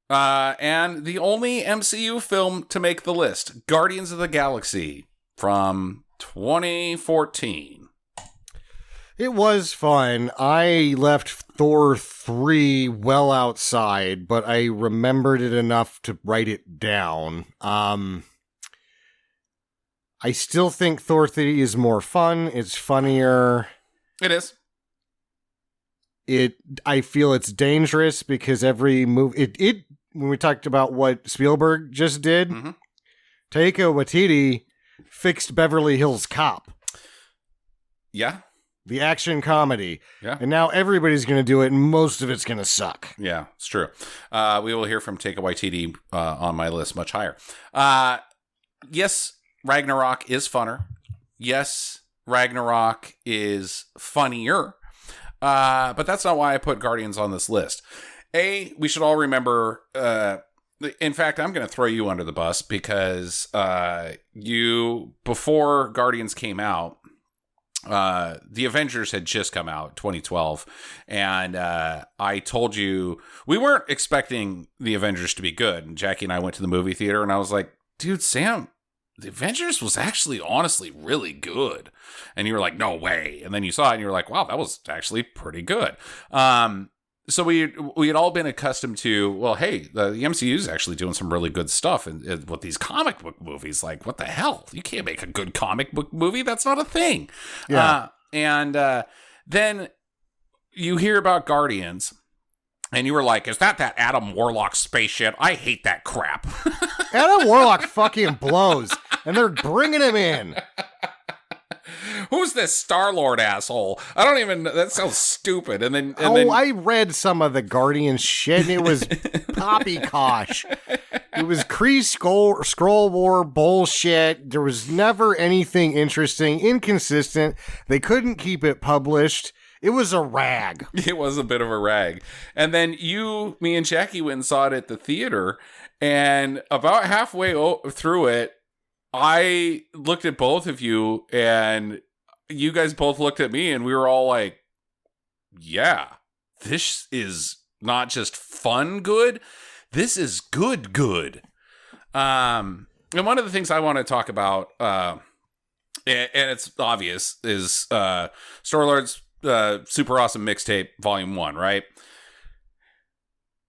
And the only MCU film to make the list, Guardians of the Galaxy from 2014. It was fun. I left Thor 3 well outside, but I remembered it enough to write it down. I still think Thor 3 is more fun. It's funnier. It is. I feel it's dangerous because every move... When we talked about what Spielberg just did, Taika Waititi fixed Beverly Hills Cop. Yeah. The action comedy. Yeah. And now everybody's going to do it, and most of it's going to suck. Yeah, it's true. We will hear from Taika Waititi on my list much higher. yes, Ragnarok is funner. Yes, Ragnarok is funnier. But that's not why I put Guardians on this list. We should all remember, in fact, I'm going to throw you under the bus because before Guardians came out, the Avengers had just come out 2012, and I told you we weren't expecting the Avengers to be good, and Jackie and I went to the movie theater, and I was like, dude, Sam, the Avengers was actually honestly really good. And you were like, no way. And then you saw it and you were like, wow, that was actually pretty good. So we had all been accustomed to, well, hey, the MCU is actually doing some really good stuff and with these comic book movies. Like, what the hell? You can't make a good comic book movie. That's not a thing. Yeah. Then you hear about Guardians and you were like, is that Adam Warlock space shit? I hate that crap. Adam Warlock fucking blows, and they're bringing him in. Who's this Star-Lord asshole? I don't even, that sounds stupid. And then I read some of the Guardians shit, and it was poppycock. It was Kree Scroll War bullshit. There was never anything interesting, inconsistent. They couldn't keep it published. It was a rag. It was a bit of a rag. And then me and Jackie went and saw it at the theater, and about halfway through it, I looked at both of you, and you guys both looked at me, and we were all like, yeah, this is not just fun good, this is good. And one of the things I want to talk about, and it's obvious, is Star-Lord's Super Awesome Mixtape Volume 1, right?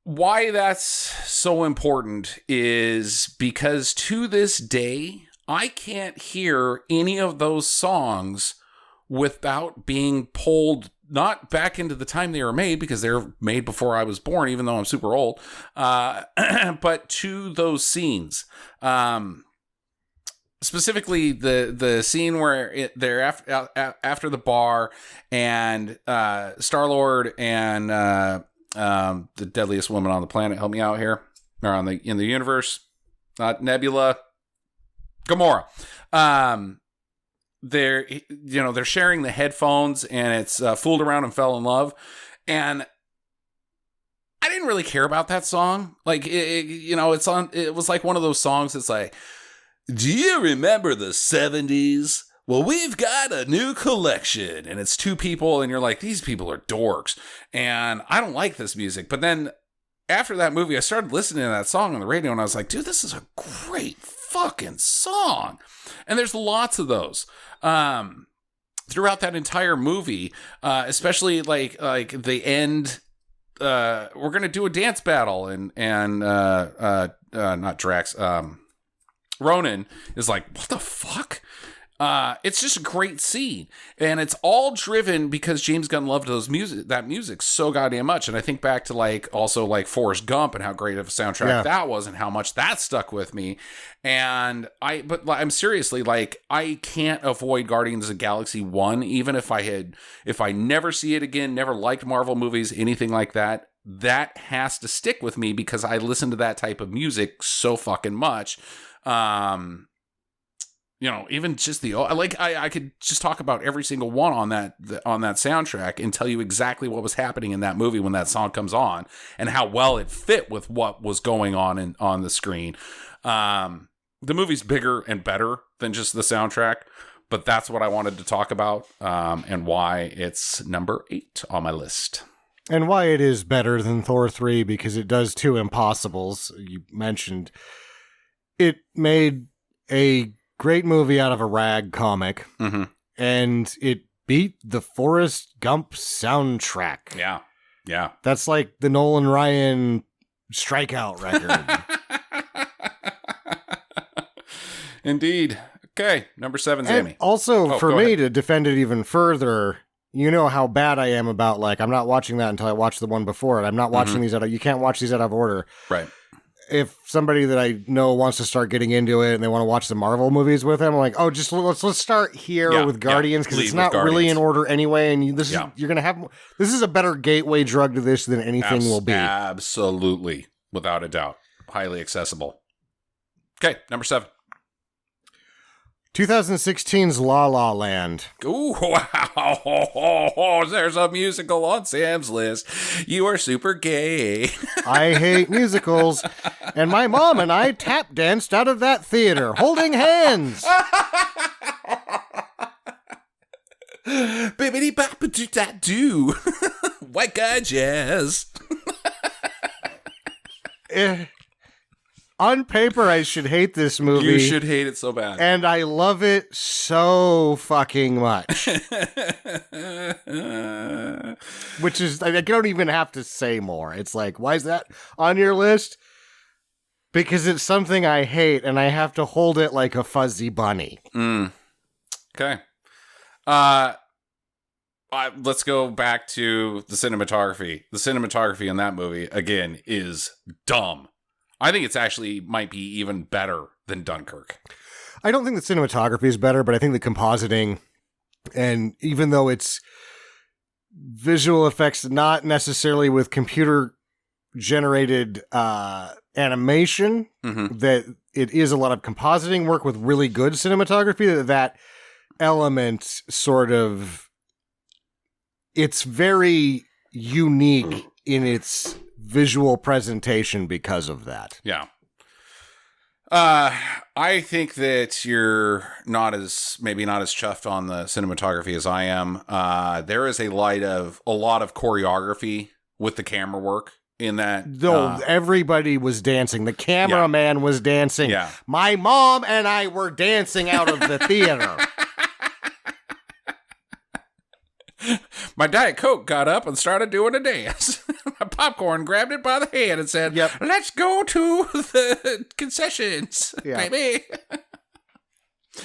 Why that's so important is because to this day, I can't hear any of those songs without being pulled not back into the time they were made, because they're made before I was born, even though I'm super old, but to those scenes. Specifically, the scene where they're after the bar, and Star-Lord and the deadliest woman on the planet, help me out here, or in the universe, Nebula, Gamora. They're sharing the headphones, and it's Fooled Around and Fell in Love, and I didn't really care about that song. Like it was like one of those songs that's like, do you remember the 70s? Well, we've got a new collection, and it's two people, and you're like, these people are dorks, and I don't like this music. But then after that movie, I started listening to that song on the radio, and I was like, dude, this is a great fucking song. And there's lots of those throughout that entire movie, especially like the end. We're gonna do a dance battle, and not Drax. Ronan is like, what the fuck? It's just a great scene, and it's all driven because James Gunn loved that music so goddamn much. And I think back to also Forrest Gump and how great of a soundtrack that was, and how much that stuck with me. And I'm seriously I can't avoid Guardians of the Galaxy 1, even if I never see it again, never liked Marvel movies, anything like that. That has to stick with me because I listen to that type of music so fucking much. Even just I could just talk about every single one on that soundtrack and tell you exactly what was happening in that movie when that song comes on, and how well it fit with what was going on on the screen. The movie's bigger and better than just the soundtrack, but that's what I wanted to talk about, and why it's number 8 on my list. And why it is better than Thor 3, because it does two impossibles. You mentioned it made a great movie out of a rag comic, and it beat the Forrest Gump soundtrack. Yeah. That's like the Nolan Ryan strikeout record. Indeed. Okay, number 7, Sammy. Also, for me to defend it even further, you know how bad I am about I'm not watching that until I watch the one before it. I'm not watching these you can't watch these out of order. Right. If somebody that I know wants to start getting into it and they want to watch the Marvel movies with them, I'm like, just let's start here with Guardians, because it's not really in order anyway. And this is a better gateway drug to this than anything will be. Absolutely, without a doubt, highly accessible. Okay, number 7. 2016's La La Land. Ooh, wow. There's a musical on Sam's list. You are super gay. I hate musicals. And my mom and I tap danced out of that theater, holding hands. Bibbidi bop do da do. White guy jazz. On paper, I should hate this movie. You should hate it so bad. And I love it so fucking much. Which is, I don't even have to say more. It's like, why is that on your list? Because it's something I hate, and I have to hold it like a fuzzy bunny. Okay. Let's go back to the cinematography. The cinematography in that movie, again, is dumb. I think it's actually might be even better than Dunkirk. I don't think the cinematography is better, but I think the compositing, and even though it's visual effects, not necessarily with computer generated animation, that it is a lot of compositing work with really good cinematography. That element sort of, it's very unique in its visual presentation because of that. Yeah. I think that you're maybe not as chuffed on the cinematography as I am. There is a lot of choreography with the camera work in that. Though everybody was dancing. The cameraman was dancing. Yeah. My mom and I were dancing out of the theater. My Diet Coke got up and started doing a dance. My popcorn grabbed it by the hand and said, let's go to the concessions, baby.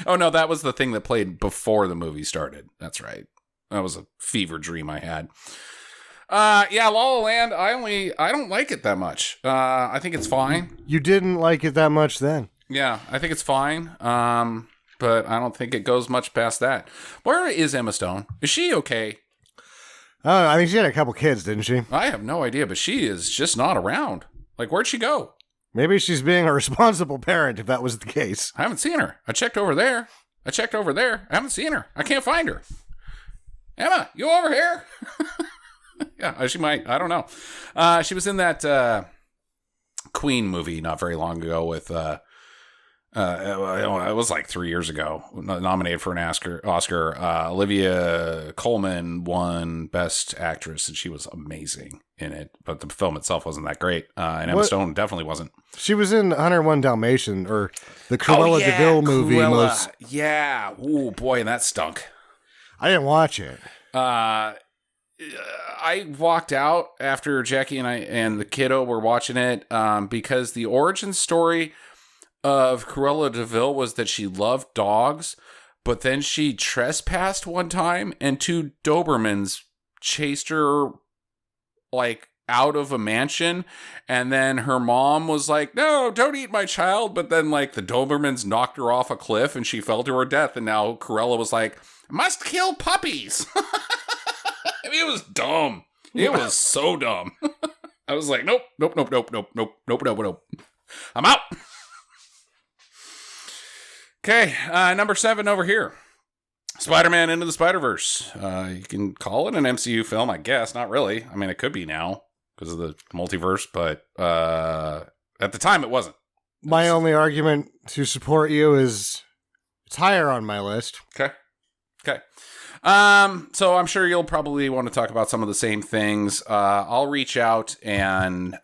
Oh, no, that was the thing that played before the movie started. That's right. That was a fever dream I had. La La Land, I don't like it that much. I think it's fine. You didn't like it that much then? Yeah, I think it's fine. But I don't think it goes much past that. Where is Emma Stone? Is she okay? I think she had a couple kids, didn't she? I have no idea, but she is just not around. Like, where'd she go? Maybe she's being a responsible parent, if that was the case. I haven't seen her. I checked over there. I haven't seen her. I can't find her. Emma, you over here? Yeah, she might. I don't know. She was in that Queen movie not very long ago with... it was like 3 years ago, nominated for an Oscar. Olivia Colman won Best Actress, and she was amazing in it. But the film itself wasn't that great, and Emma Stone definitely wasn't. She was in 101 Dalmatian, or the Cruella de Vil movie. Yeah. Oh boy, and that stunk. I didn't watch it. I walked out after Jackie and I and the kiddo were watching it because the origin story of Cruella de Vil was that she loved dogs, but then she trespassed one time and two Dobermans chased her like out of a mansion, and then her mom was like, no, don't eat my child, but then like the Dobermans knocked her off a cliff and she fell to her death, and now Cruella was like, must kill puppies. I mean, it was dumb. It was so dumb. I was like, nope. I'm out. Okay, number 7 over here. Spider-Man Into the Spider-Verse. You can call it an MCU film, I guess. Not really. I mean, it could be now because of the multiverse, but at the time it wasn't. My only argument to support you is it's higher on my list. Okay. So I'm sure you'll probably want to talk about some of the same things. I'll reach out and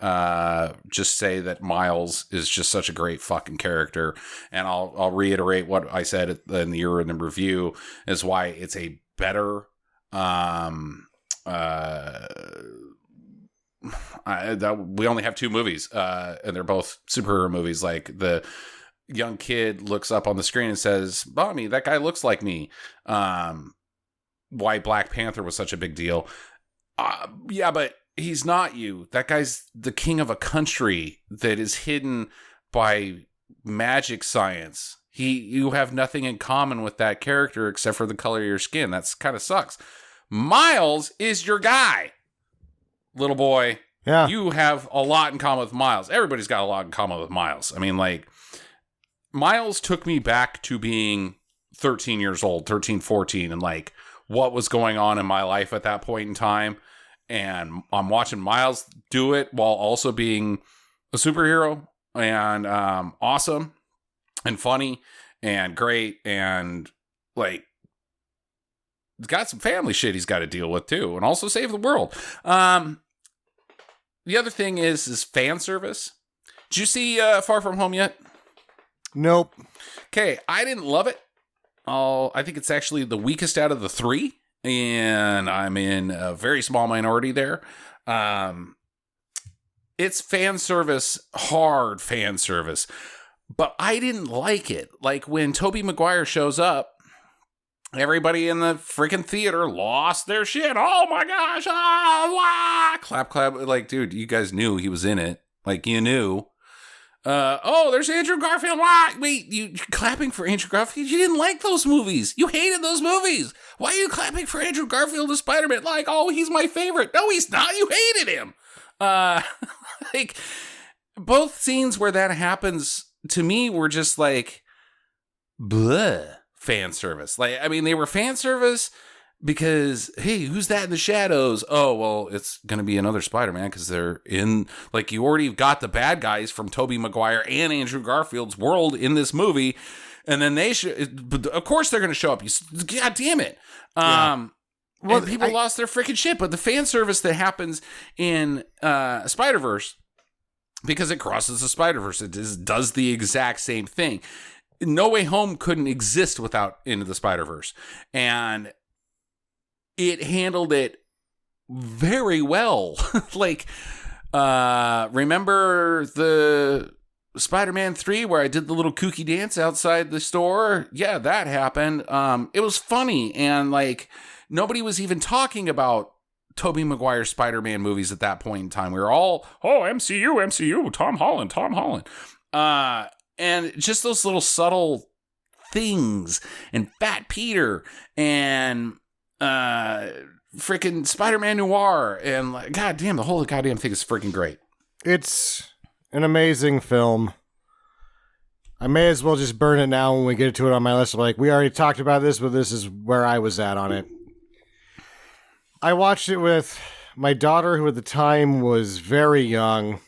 just say that Miles is just such a great fucking character, and I'll reiterate what I said in the review is why it's a better. We only have 2 movies, and they're both superhero movies. Like the young kid looks up on the screen and says, "Mommy, that guy looks like me." Why Black Panther was such a big deal. Yeah, but he's not you. That guy's the king of a country that is hidden by magic science. You have nothing in common with that character except for the color of your skin. That's kind of sucks. Miles is your guy. Little boy. Yeah. You have a lot in common with Miles. Everybody's got a lot in common with Miles. I mean, like, Miles took me back to being 13 years old, 13, 14, and like what was going on in my life at that point in time. And I'm watching Miles do it while also being a superhero and awesome and funny and great and like he's got some family shit he's got to deal with too, and also save the world. The other thing is fan service. Did you see Far From Home yet? Nope. Okay, I didn't love it. I think it's actually the weakest out of the three, and I'm in a very small minority there. It's fan service, hard fan service, but I didn't like it. Like when Tobey Maguire shows up, everybody in the freaking theater lost their shit. Oh my gosh! Clap, clap. Like, dude, you guys knew he was in it. Like, you knew. Oh, there's Andrew Garfield. Wait, you clapping for Andrew Garfield? You didn't like those movies. You hated those movies. Why are you clapping for Andrew Garfield as Spider-Man? Like, oh, he's my favorite. No, he's not. You hated him. Like, both scenes where that happens to me were just like, bleh, fan service. Like, I mean, they were fan service because, hey, who's that in the shadows? Oh, well, it's going to be another Spider-Man because they're in, like, you already got the bad guys from Tobey Maguire and Andrew Garfield's world in this movie. And then they should, of course they're going to show up. God damn it. Yeah. Well, people lost their freaking shit. But the fan service that happens in Spider-Verse, because it crosses the Spider-Verse, it does the exact same thing. No Way Home couldn't exist without Into the Spider-Verse. And it handled it very well. Like, remember the Spider-Man 3 where I did the little kooky dance outside the store? Yeah, that happened. It was funny, and like nobody was even talking about Tobey Maguire Spider-Man movies at that point in time. We were all, oh, MCU, Tom Holland. And just those little subtle things, and Fat Peter, and freaking Spider-Man Noir, and like, god damn, the whole goddamn thing is freaking great. It's an amazing film. I may as well just burn it now when we get to it on my list. Like, we already talked about this, but this is where I was at on it. I watched it with my daughter, who at the time was very young,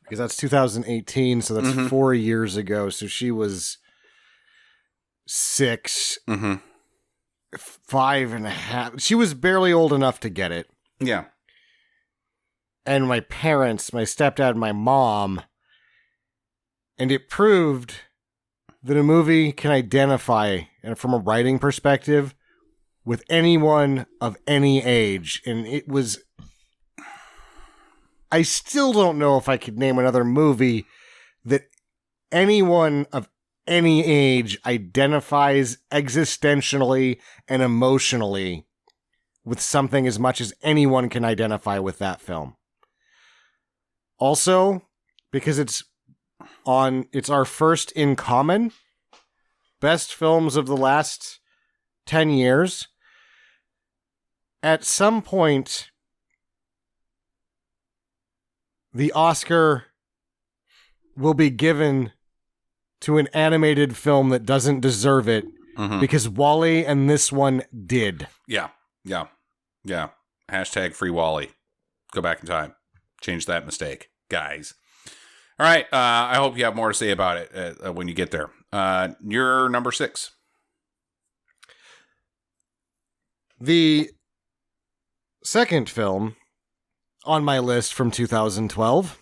because that's 2018, so that's 4 years ago. So she was 6, 5.5. She was barely old enough to get it. Yeah. And my parents, my stepdad and my mom, and it proved that a movie can identify, and from a writing perspective, with anyone of any age. And it was, I still don't know if I could name another movie that anyone of any age identifies existentially and emotionally with something as much as anyone can identify with that film. Also, because it's our first in common best films of the last 10 years. At some point, the Oscar will be given to an animated film that doesn't deserve it, because WALL-E and this one did. Yeah. Hashtag free WALL-E. Go back in time. Change that mistake, guys. All right. I hope you have more to say about it when you get there. You're number 6. The second film on my list from 2012,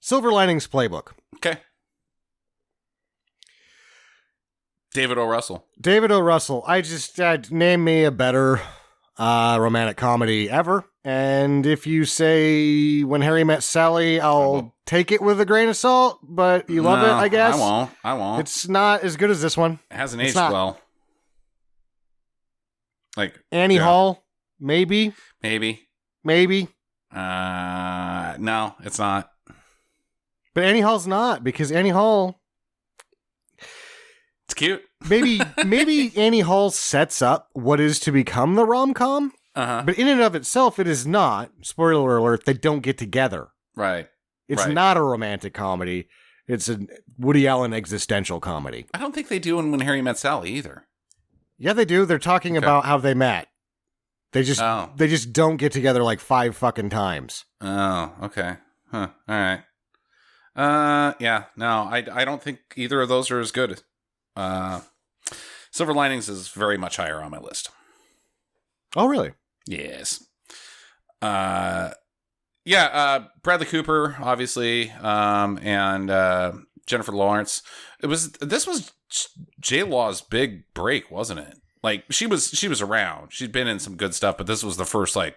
Silver Linings Playbook. Okay. David O. Russell. Name me a better romantic comedy ever. And if you say When Harry Met Sally, I'll take it with a grain of salt, but you love it, I guess. I won't. It's not as good as this one. It hasn't aged well. Like Annie Hall, maybe. No, it's not. But Annie Hall's not, because Annie Hall, it's cute. maybe Annie Hall sets up what is to become the rom-com. But in and of itself, it is not. Spoiler alert, they don't get together. Right. It's not a romantic comedy. It's a Woody Allen existential comedy. I don't think they do in When Harry Met Sally either. Yeah, they do. They're talking about how they met. They just don't get together like 5 fucking times. Oh, okay. Huh. All right. Yeah. No, I don't think either of those are as good. Silver Linings is very much higher on my list. Oh, really? Yes. Bradley Cooper, obviously, and Jennifer Lawrence. This was J-Law's big break, wasn't it? Like she was around. She'd been in some good stuff, but this was the first like,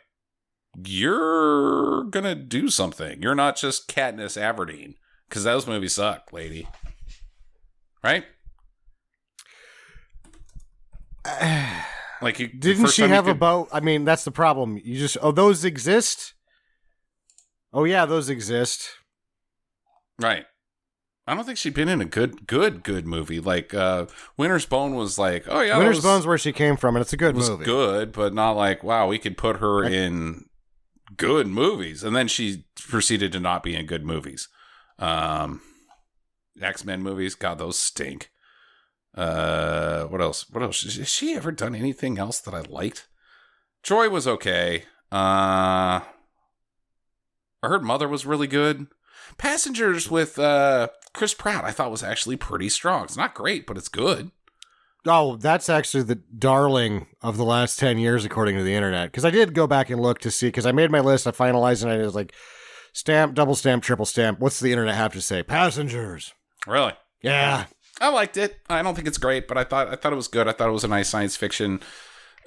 you're gonna do something. You're not just Katniss Everdeen, because those movies suck, lady. Right? Like didn't she have a boat? I mean, that's the problem. You just those exist. Oh yeah, those exist. Right. I don't think she'd been in a good movie. Like Winter's Bone was like, oh yeah, Winter's Bone's where she came from, and it's a good movie. Good, but not like, wow, we could put her in good movies. And then she proceeded to not be in good movies. X-Men movies, God, those stink. What else? Has she ever done anything else that I liked? Troy was okay. I heard Mother was really good. Passengers with Chris Pratt I thought was actually pretty strong. It's not great, but it's good. Oh, that's actually the darling of the last 10 years, according to the internet. Because I did go back and look to see, because I made my list, I finalized, and I was like, stamp, double stamp, triple stamp. What's the internet have to say? Passengers. Really? Yeah. I liked it. I don't think it's great, but I thought it was good. I thought it was a nice science fiction.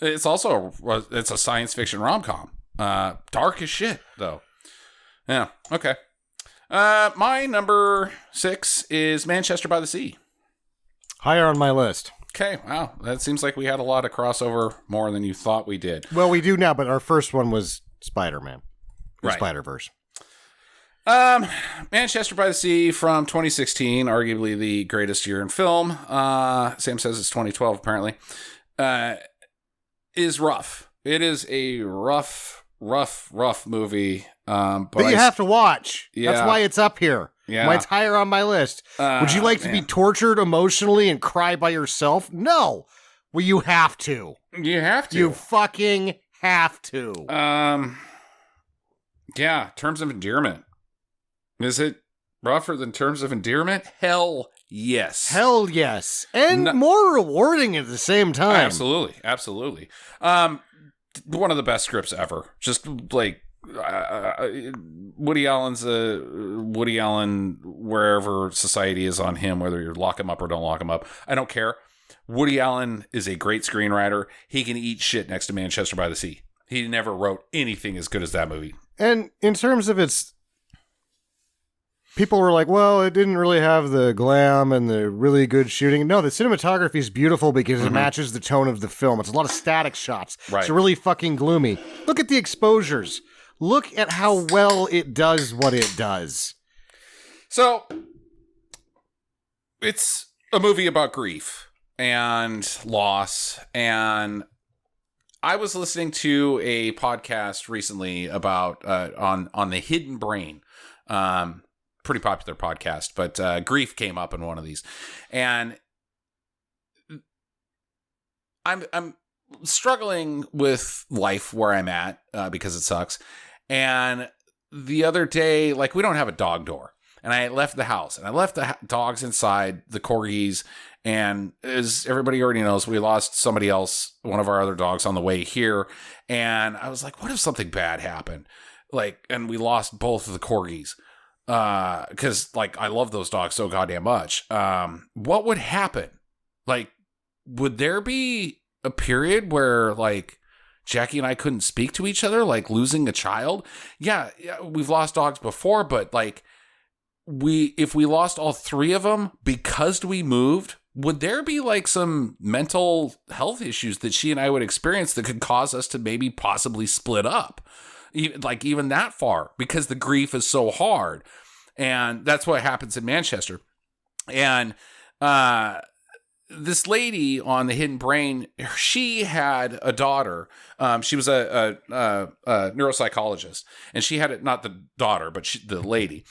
It's also it's a science fiction rom-com. Dark as shit, though. Yeah. Okay. My number 6 is Manchester by the Sea. Higher on my list. Okay. Wow. That seems like we had a lot of crossover, more than you thought we did. Well, we do now, but our first one was Spider-Man. Right. Spider-Verse. Manchester by the Sea from 2016, arguably the greatest year in film. Sam says it's 2012, apparently. Is rough. It is a rough movie. But you have to watch. Yeah. That's why it's up here. Yeah. Why it's higher on my list. Would you like to be tortured emotionally and cry by yourself? No. Well, you have to. You have to. You fucking have to. Yeah, Terms of Endearment. Is it rougher than Terms of Endearment? Hell yes. Hell yes. And more rewarding at the same time. Absolutely. One of the best scripts ever. Just like Woody Allen's Woody Allen, wherever society is on him, whether you lock him up or don't lock him up, I don't care. Woody Allen is a great screenwriter. He can eat shit next to Manchester by the Sea. He never wrote anything as good as that movie. And in terms of its, people were like, well, it didn't really have the glam and the really good shooting. No, the cinematography is beautiful because it matches the tone of the film. It's a lot of static shots. Right. It's really fucking gloomy. Look at the exposures. Look at how well it does what it does. So, it's a movie about grief and loss. And I was listening to a podcast recently about on the Hidden Brain. Pretty popular podcast, but grief came up in one of these. And I'm struggling with life where I'm at because it sucks. And the other day, like, we don't have a dog door. And I left the house. And I left the dogs inside, the corgis. And as everybody already knows, we lost somebody else, one of our other dogs, on the way here. And I was like, what if something bad happened? Like, and we lost both of the corgis. Because, like, I love those dogs so goddamn much. What would happen? Like, would there be a period where, like, Jackie and I couldn't speak to each other, like losing a child? Yeah, we've lost dogs before, but, like, if we lost all 3 of them because we moved, would there be, like, some mental health issues that she and I would experience that could cause us to maybe possibly split up? Even that far, because the grief is so hard. And that's what happens in Manchester. And this lady on the Hidden Brain, she had a daughter. She was a neuropsychologist, and she had not the daughter, but the lady.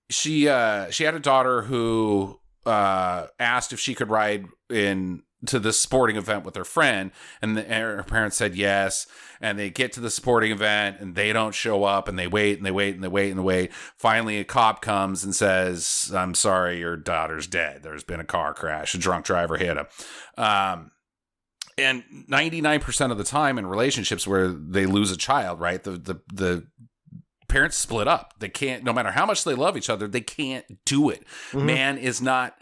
she had a daughter who asked if she could ride in to this sporting event with her friend, and her parents said yes, and they get to the sporting event and they don't show up, and they wait and they wait and they wait and they wait. Finally, a cop comes and says, "I'm sorry, your daughter's dead. There's been a car crash. A drunk driver hit him." And 99% of the time in relationships where they lose a child, right, the parents split up. They can't, no matter how much they love each other, they can't do it. Mm-hmm. Man is not.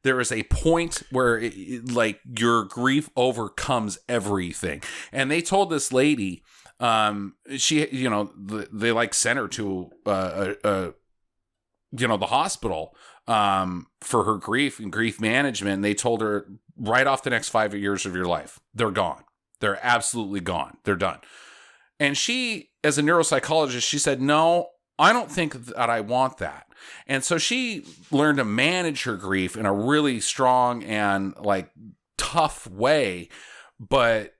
There is a point where like your grief overcomes everything. And they told this lady, she, they like sent her to, the hospital, for her grief and grief management. And they told her, write off the next 5 years of your life. They're gone. They're absolutely gone. They're done. And she, as a neuropsychologist, she said, no, I don't think that I want that. And so she learned to manage her grief in a really strong and like tough way. But,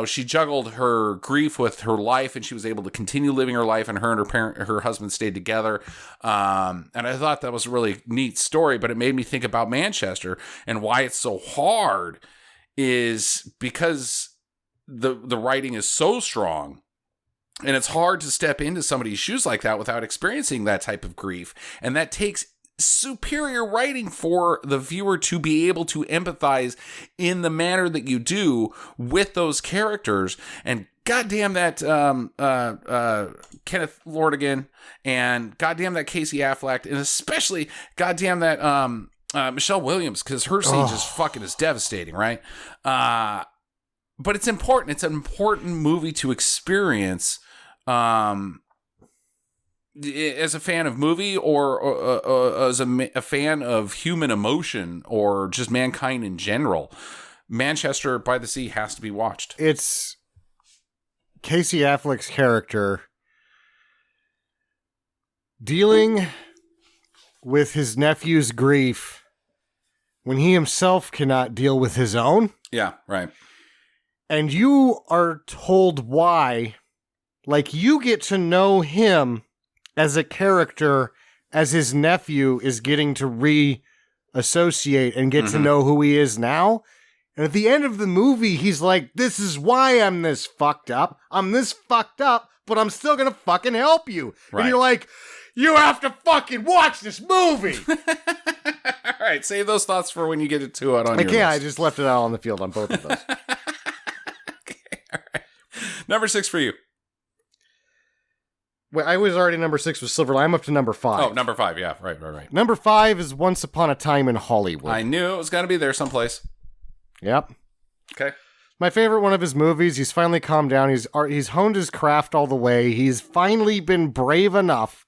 she juggled her grief with her life, and she was able to continue living her life, and her husband stayed together. And I thought that was a really neat story, but it made me think about Manchester, and why it's so hard is because the writing is so strong. And it's hard to step into somebody's shoes like that without experiencing that type of grief. And that takes superior writing for the viewer to be able to empathize in the manner that you do with those characters. And goddamn that Kenneth Lonergan, and goddamn that Casey Affleck, and especially goddamn that Michelle Williams, because her scene just fucking is devastating, right? But it's important. It's an important movie to experience as a fan of movie, or as a fan of human emotion, or just mankind in general. Manchester by the Sea has to be watched. It's Casey Affleck's character dealing with his nephew's grief when he himself cannot deal with his own. Yeah, right. And you are told why. Like, you get to know him as a character as his nephew is getting to reassociate and get to know who he is now. And at the end of the movie, he's like, this is why I'm this fucked up. I'm this fucked up, but I'm still gonna fucking help you. Right. And you're like, you have to fucking watch this movie. All right, save those thoughts for when you get to it on your list. I just left it out on the field on both of those. Okay, all right. Number 6 for you. Well, I was already number 6 with Silver Line. I'm up to number 5. Oh, number 5. Yeah, right. Number 5 is Once Upon a Time in Hollywood. I knew it was going to be there someplace. Yep. Okay. My favorite one of his movies. He's finally calmed down. He's honed his craft all the way. He's finally been brave enough,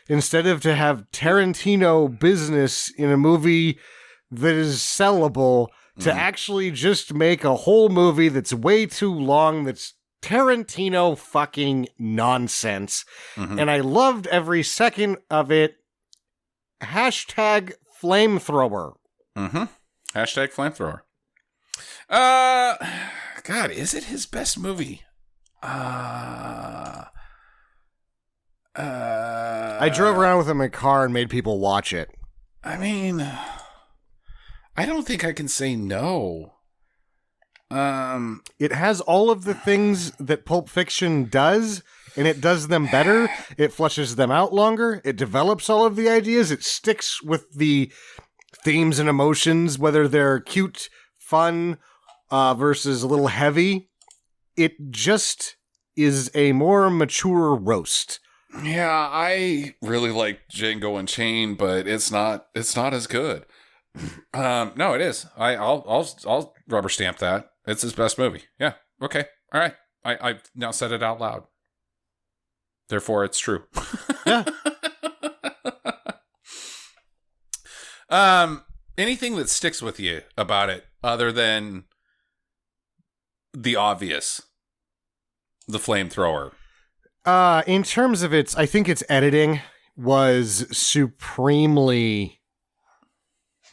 instead of to have Tarantino business in a movie that is sellable, to actually just make a whole movie that's way too long, that's Tarantino fucking nonsense. And I loved every second of it. Hashtag flamethrower. Hashtag flamethrower. God, is it his best movie? I drove around with him in my car and made people watch it. I mean, I don't think I can say no. It has all of the things that Pulp Fiction does, and it does them better. It fleshes them out longer. It develops all of the ideas. It sticks with the themes and emotions, whether they're cute, fun, versus a little heavy. It just is a more mature roast. Yeah, I really like Django Unchained, but it's not as good. No, it is. I'll rubber stamp that. It's his best movie. Yeah. Okay. All right. I've now said it out loud. Therefore, it's true. Yeah. Anything that sticks with you about it other than the obvious, the flamethrower? In terms of I think its editing was supremely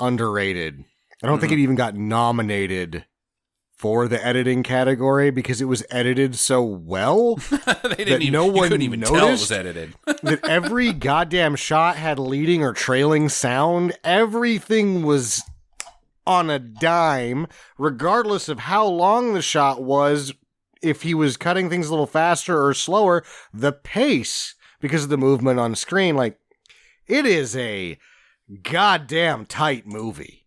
underrated. I don't think it even got nominated for the editing category because it was edited so well no one couldn't even tell it was edited. that every goddamn shot had leading or trailing sound. Everything was on a dime, regardless of how long the shot was. If he was cutting things a little faster or slower, the pace, because of the movement on screen, like, it is a goddamn tight movie.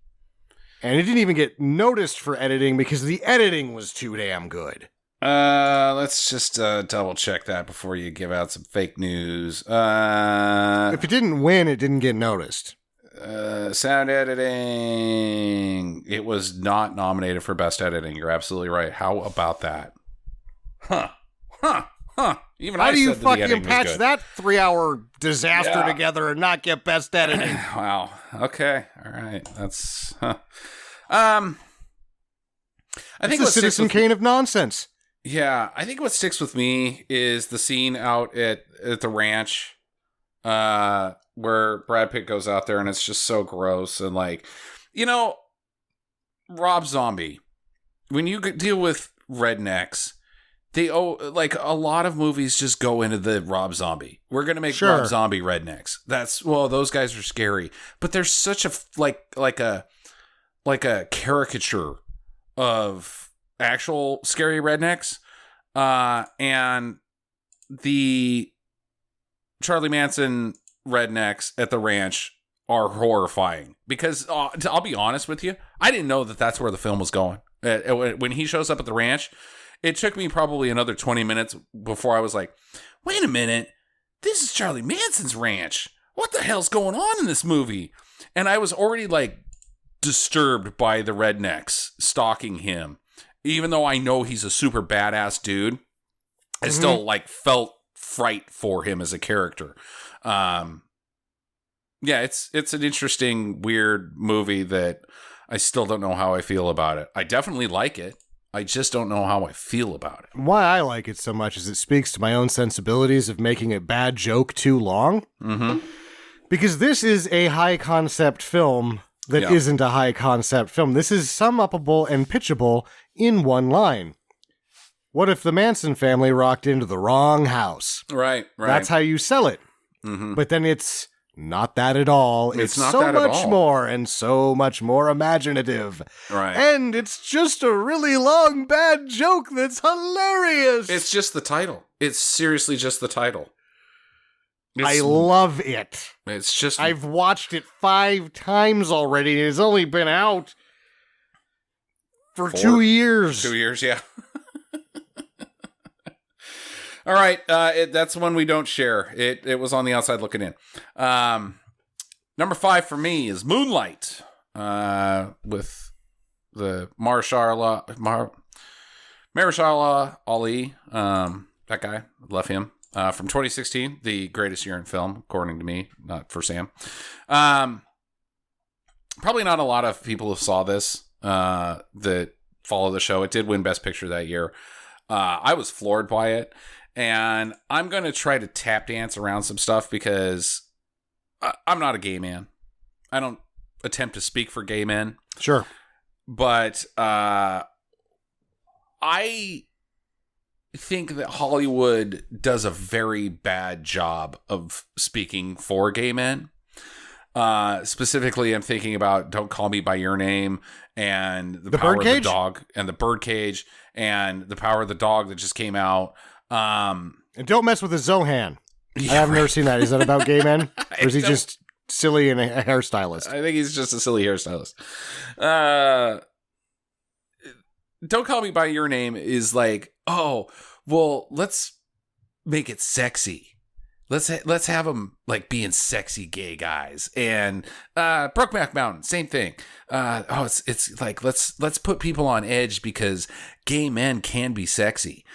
And it didn't even get noticed for editing because the editing was too damn good. Let's just double check that before you give out some fake news. If it didn't win, it didn't get noticed. Sound editing. It was not nominated for best editing. You're absolutely right. How about that? Huh. Even How I do you said that the editing fucking was patch good. that 3-hour disaster Yeah. together and not get best editing? Wow. Okay. All right. That's. I think It's the what sticks Citizen with Kane of nonsense. Yeah, I think what sticks with me is the scene out at the ranch, where Brad Pitt goes out there and it's just so gross and like, Rob Zombie. When you deal with rednecks, like a lot of movies just go into the Rob Zombie. We're gonna make Sure. Rob Zombie rednecks. Those guys are scary, but there's such a like a caricature of actual scary rednecks, and the Charlie Manson rednecks at the ranch are horrifying because I'll be honest with you, I didn't know that that's where the film was going. When he shows up at the ranch, it took me probably another 20 minutes before I was like, wait a minute, this is Charlie Manson's ranch. What the hell's going on in this movie? And I was already like disturbed by the rednecks stalking him. Even though I know he's a super badass dude, I still like felt fright for him as a character. Yeah, it's an interesting, weird movie that I still don't know how I feel about it. I definitely like it. I just don't know how I feel about it. Why I like it so much is it speaks to my own sensibilities of making a bad joke too long. Mm-hmm. Because this is a high concept film that isn't a high concept film. This is sum-upable and pitchable in one line. What if the Manson family rocked into the wrong house? Right. That's how you sell it. Mm-hmm. But then it's not that at all. It's not so that at much all. more and so much more imaginative. Right. And it's just a really long bad joke that's hilarious. It's just the title. It's seriously just the title. I love it. It's just... I've watched it 5 times already. It's only been out for 2 years. 2 years, yeah. All right, that's one we don't share. It was on the outside looking in. Number 5 for me is Moonlight, with the Mahershala Ali, that guy, love him. From 2016, the greatest year in film, according to me, not for Sam. Probably not a lot of people who saw this that follow the show. It did win Best Picture that year. I was floored by it. And I'm going to try to tap dance around some stuff because I'm not a gay man. I don't attempt to speak for gay men. Sure. But I think that Hollywood does a very bad job of speaking for gay men. Specifically, I'm thinking about Don't Call Me By Your Name and The Power of the Dog and The Birdcage and The Power of the Dog that just came out. And don't mess with the Zohan. Yeah, I have never seen that. Is that about gay men? Or is he just silly and a hairstylist? I think he's just a silly hairstylist. Don't Call Me By Your Name is like, oh, well, let's make it sexy. Let's have them like being sexy gay guys. And Brokeback Mountain, same thing. It's like let's put people on edge because gay men can be sexy.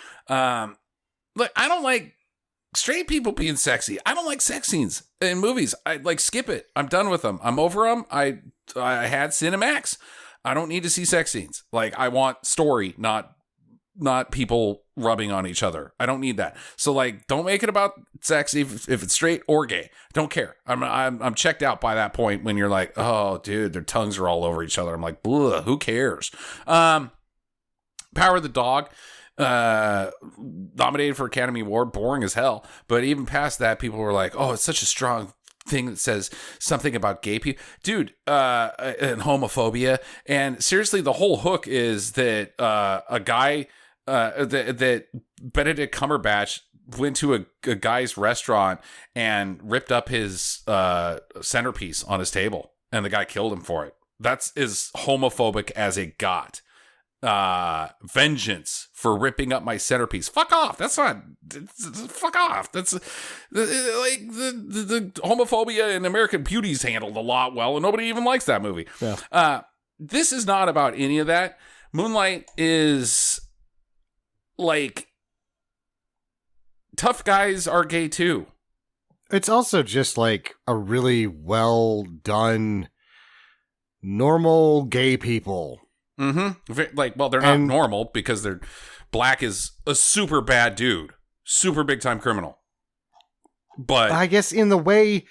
Look, I don't like straight people being sexy. I don't like sex scenes in movies. I like skip it. I'm done with them. I'm over them. I had Cinemax. I don't need to see sex scenes. Like I want story, not people rubbing on each other. I don't need that. So like, don't make it about sex if it's straight or gay. Don't care. I'm checked out by that point when you're like, oh, dude, their tongues are all over each other. I'm like, who cares? Power of the Dog, nominated for Academy Award, boring as hell. But even past that, people were like, "Oh, it's such a strong thing that says something about gay people, dude, and homophobia." And seriously, the whole hook is that a guy, that Benedict Cumberbatch went to a guy's restaurant and ripped up his centerpiece on his table, and the guy killed him for it. That's as homophobic as it got. Vengeance for ripping up my centerpiece. Fuck off. That's not. Fuck off. That's like the homophobia in American Beauty's handled a lot well, and nobody even likes that movie. Yeah. This is not about any of that. Moonlight is like tough guys are gay too. It's also just like a really well done, normal gay people. Mm-hmm. Like, well, they're not normal because Black is a super bad dude, super big time criminal. But I guess in the way,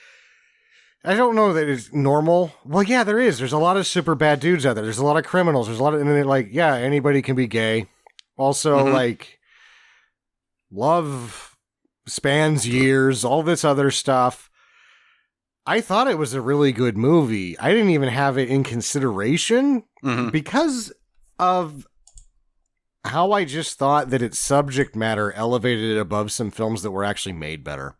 I don't know that it's normal. Well, yeah, there is. There's a lot of super bad dudes out there. There's a lot of criminals. There's a lot of, and then like, yeah, anybody can be gay. Also, like, love spans years, all this other stuff. I thought it was a really good movie. I didn't even have it in consideration because of how I just thought that its subject matter elevated it above some films that were actually made better.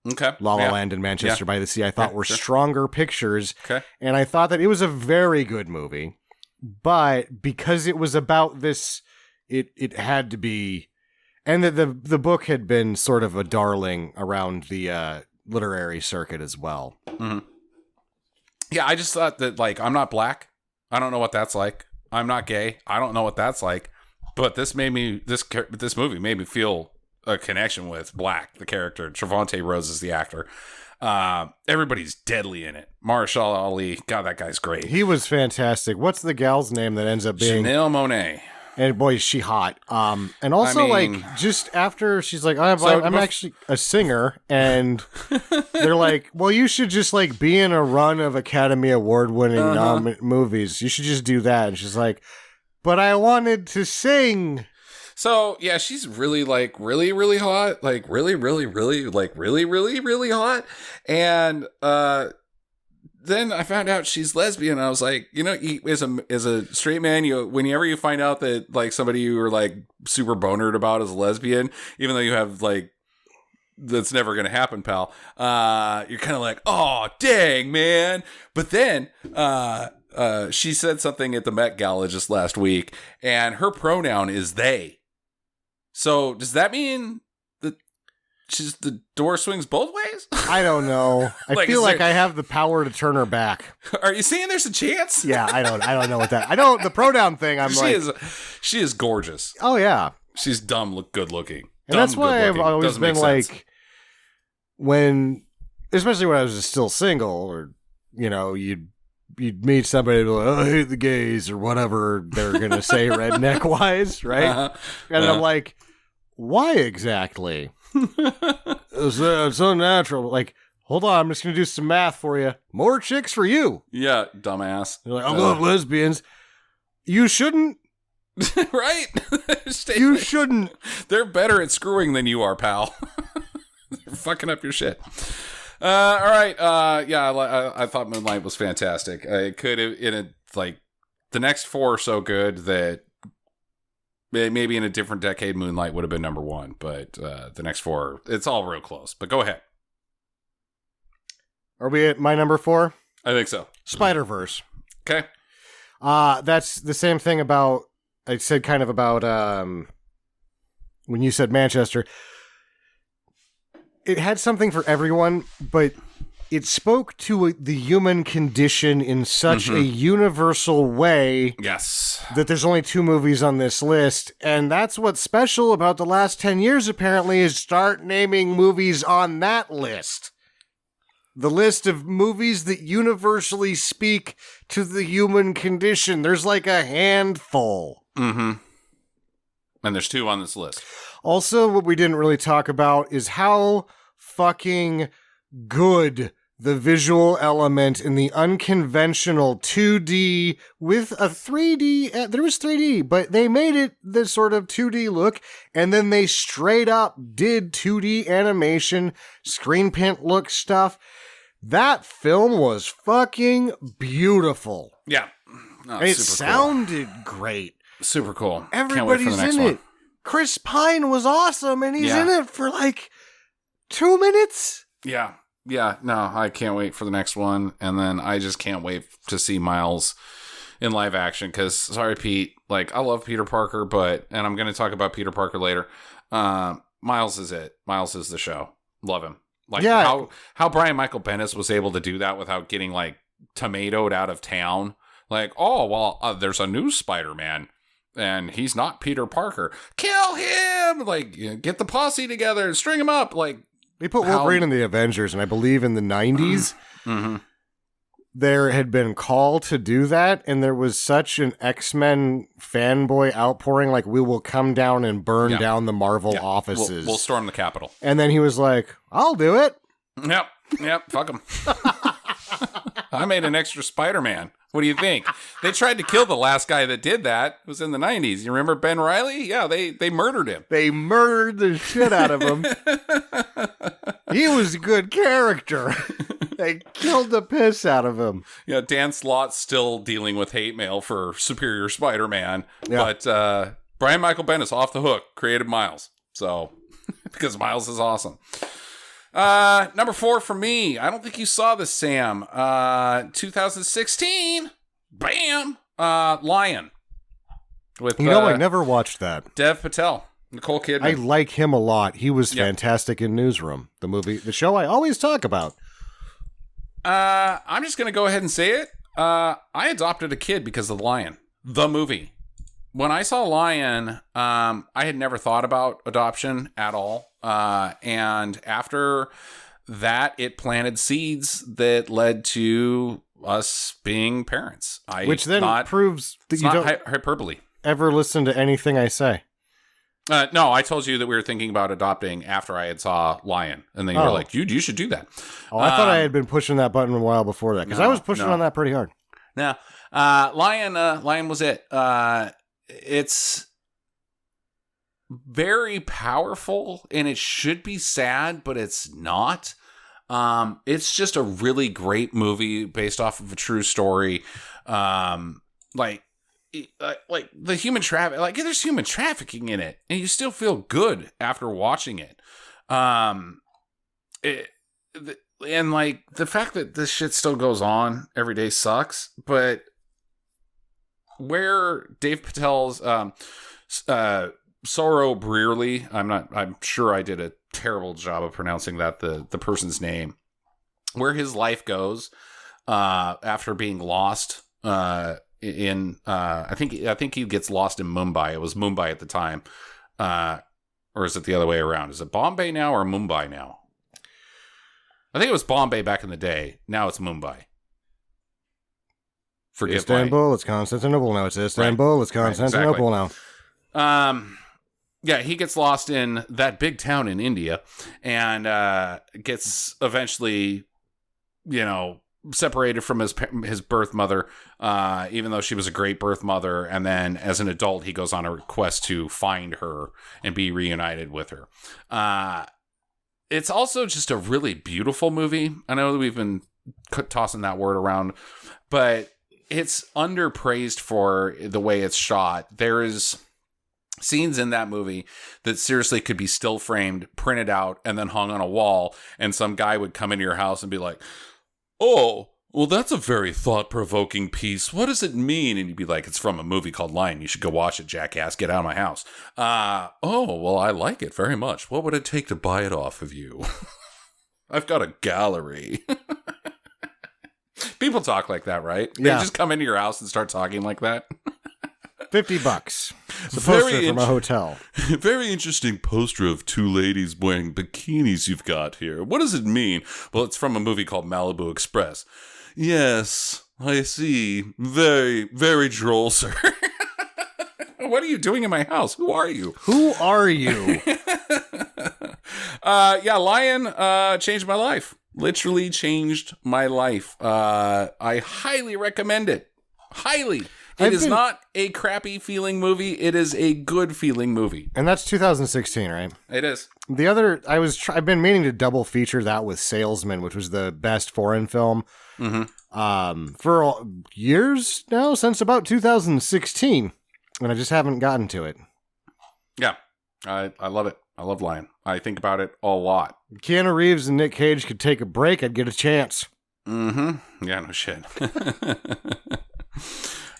Okay. La La Land and Manchester by the Sea, I thought were stronger pictures. Okay. And I thought that it was a very good movie. But because it was about this, it had to be... And the book had been sort of a darling around the literary circuit as well. Yeah, I just thought that, like, I'm not Black. I don't know what that's like. I'm not gay. I don't know what that's like. But this movie made me feel a connection with Black, the character. Trevante Rose is the actor. Everybody's deadly in it. Marshall Ali, God, that guy's great. He was fantastic. What's the gal's name that ends up being Janelle Monáe? And boy, is she hot. And also, like, just after she's like, I'm actually a singer, and they're like, well, you should just like be in a run of Academy Award winning movies. You should just do that. And she's like, but I wanted to sing. So yeah, she's really like really, really hot, like really, really, really, like really, really, really hot. And then I found out she's lesbian. I was like, you know, as a straight man, whenever you find out that like somebody you were like super bonered about is a lesbian, even though you have like, that's never going to happen, pal. You're kind of like, oh, dang, man. But then she said something at the Met Gala just last week, and her pronoun is they. So does that mean that the door swings both ways? I don't know. I Like, feel like I have the power to turn her back. Are you saying there's a chance? Yeah, I don't know what that. I don't. The pronoun thing. She is gorgeous. Oh yeah, she's good looking. And that's why I've always been like, especially when I was still single, or you know, you'd meet somebody and be like, oh, I hate the gays or whatever they're gonna say redneck wise, right? And I'm like, why exactly? It's unnatural. Like, hold on, I'm just gonna do some math for you. More chicks for you. Yeah, dumbass. You're like, I love lesbians. You shouldn't. Right? You shouldn't. They're better at screwing than you are, pal. They're fucking up your shit. All right. Yeah, I thought Moonlight was fantastic. It could have, like, the next four are so good that maybe in a different decade, Moonlight would have been number one. But the next four, it's all real close. But go ahead. Are we at my number 4? I think so. Spider-Verse. Okay. That's the same thing about, I said kind of about when you said Manchester. It had something for everyone, but it spoke to the human condition in such a universal way. Yes. That there's only 2 movies on this list. And that's what's special about the last 10 years, apparently, is start naming movies on that list. The list of movies that universally speak to the human condition. There's like a handful. And there's 2 on this list. Also, what we didn't really talk about is how fucking good the visual element in the unconventional 2D with a 3D. There was 3D, but they made it this sort of 2D look, and then they straight up did 2D animation, screen print look stuff. That film was fucking beautiful. Yeah. Oh, it sounded great. Super cool. Everybody's in it. Chris Pine was awesome, and he's in it for like 2 minutes. Yeah. Yeah. No, I can't wait for the next one. And then I just can't wait to see Miles in live action because, sorry, Pete, like, I love Peter Parker, and I'm going to talk about Peter Parker later. Miles is it. Miles is the show. Love him. Like, how Brian Michael Bendis was able to do that without getting, like, tomatoed out of town. Like, oh, well, there's a new Spider-Man, and he's not Peter Parker. Kill him! Like, get the posse together and string him up. Like, they put Wolverine in the Avengers, and I believe in the 90s, there had been call to do that, and there was such an X-Men fanboy outpouring, like, we will come down and burn down the Marvel offices. We'll storm the Capitol. And then he was like, I'll do it. Yep, fuck him. I made an extra Spider-Man. What do you think? They tried to kill the last guy that did that. It was in the 90s. You remember Ben Reilly? Yeah, they murdered him. They murdered the shit out of him. He was a good character. They killed the piss out of him. Yeah, Dan Slott's still dealing with hate mail for Superior Spider-Man. Yeah. But Brian Michael Bendis off the hook created Miles. So, because Miles is awesome. Number 4 for me. I don't think you saw this, Sam. 2016. Bam. Lion. With I never watched that. Dev Patel, Nicole Kidman. I like him a lot. He was fantastic in Newsroom, the show I always talk about. I'm just gonna go ahead and say it. I adopted a kid because of Lion, the movie. When I saw Lion, I had never thought about adoption at all. And after that, it planted seeds that led to us being parents. Which then proves that you don't hyperbole. Ever listen to anything I say. No, I told you that we were thinking about adopting after I had saw Lion. And then you were like, dude, you should do that. Oh, I thought I had been pushing that button a while before that. Because I was pushing on that pretty hard. No. Lion was it. It's very powerful, and it should be sad, but it's not. It's just a really great movie based off of a true story. Like the human traffic, like there's human trafficking in it, and you still feel good after watching it. And like the fact that this shit still goes on every day sucks, but where Dave Patel's Sorrow Brearley, I'm sure I did a terrible job of pronouncing that the person's name, where his life goes after being lost in I think he gets lost in Mumbai. It was Mumbai at the time, or is it the other way around? Is it Bombay now or Mumbai now? I think it was Bombay back in the day. Now it's Mumbai. Istanbul, it's Constantinople now. It's Istanbul, it's Constantinople now. Yeah, he gets lost in that big town in India and gets eventually, separated from his birth mother, even though she was a great birth mother. And then as an adult, he goes on a quest to find her and be reunited with her. It's also just a really beautiful movie. I know that we've been tossing that word around, but it's underpraised for the way it's shot. There is scenes in that movie that seriously could be still framed, printed out, and then hung on a wall, and some guy would come into your house and be like, oh, well, that's a very thought-provoking piece. What does it mean? And you'd be like, it's from a movie called Lion. You should go watch it, jackass. Get out of my house. Oh, well, I like it very much. What would it take to buy it off of you? I've got a gallery. People talk like that, right? Yeah. They just come into your house and start talking like that. $50. It's a poster from a hotel. Very interesting poster of two ladies wearing bikinis you've got here. What does it mean? Well, it's from a movie called Malibu Express. Yes, I see. Very, very droll, sir. What are you doing in my house? Who are you? Who are you? Yeah, Lion changed my life. Literally changed my life. I highly recommend it. Highly. It is not a crappy feeling movie. It is a good feeling movie. And that's 2016, right? It is. The other, I've been meaning to double feature that with Salesman, which was the best foreign film for years now, since about 2016. And I just haven't gotten to it. Yeah, I love it. I love Lion. I think about it a lot. Keanu Reeves and Nick Cage could take a break, I'd get a chance. Mm-hmm. Yeah, no shit.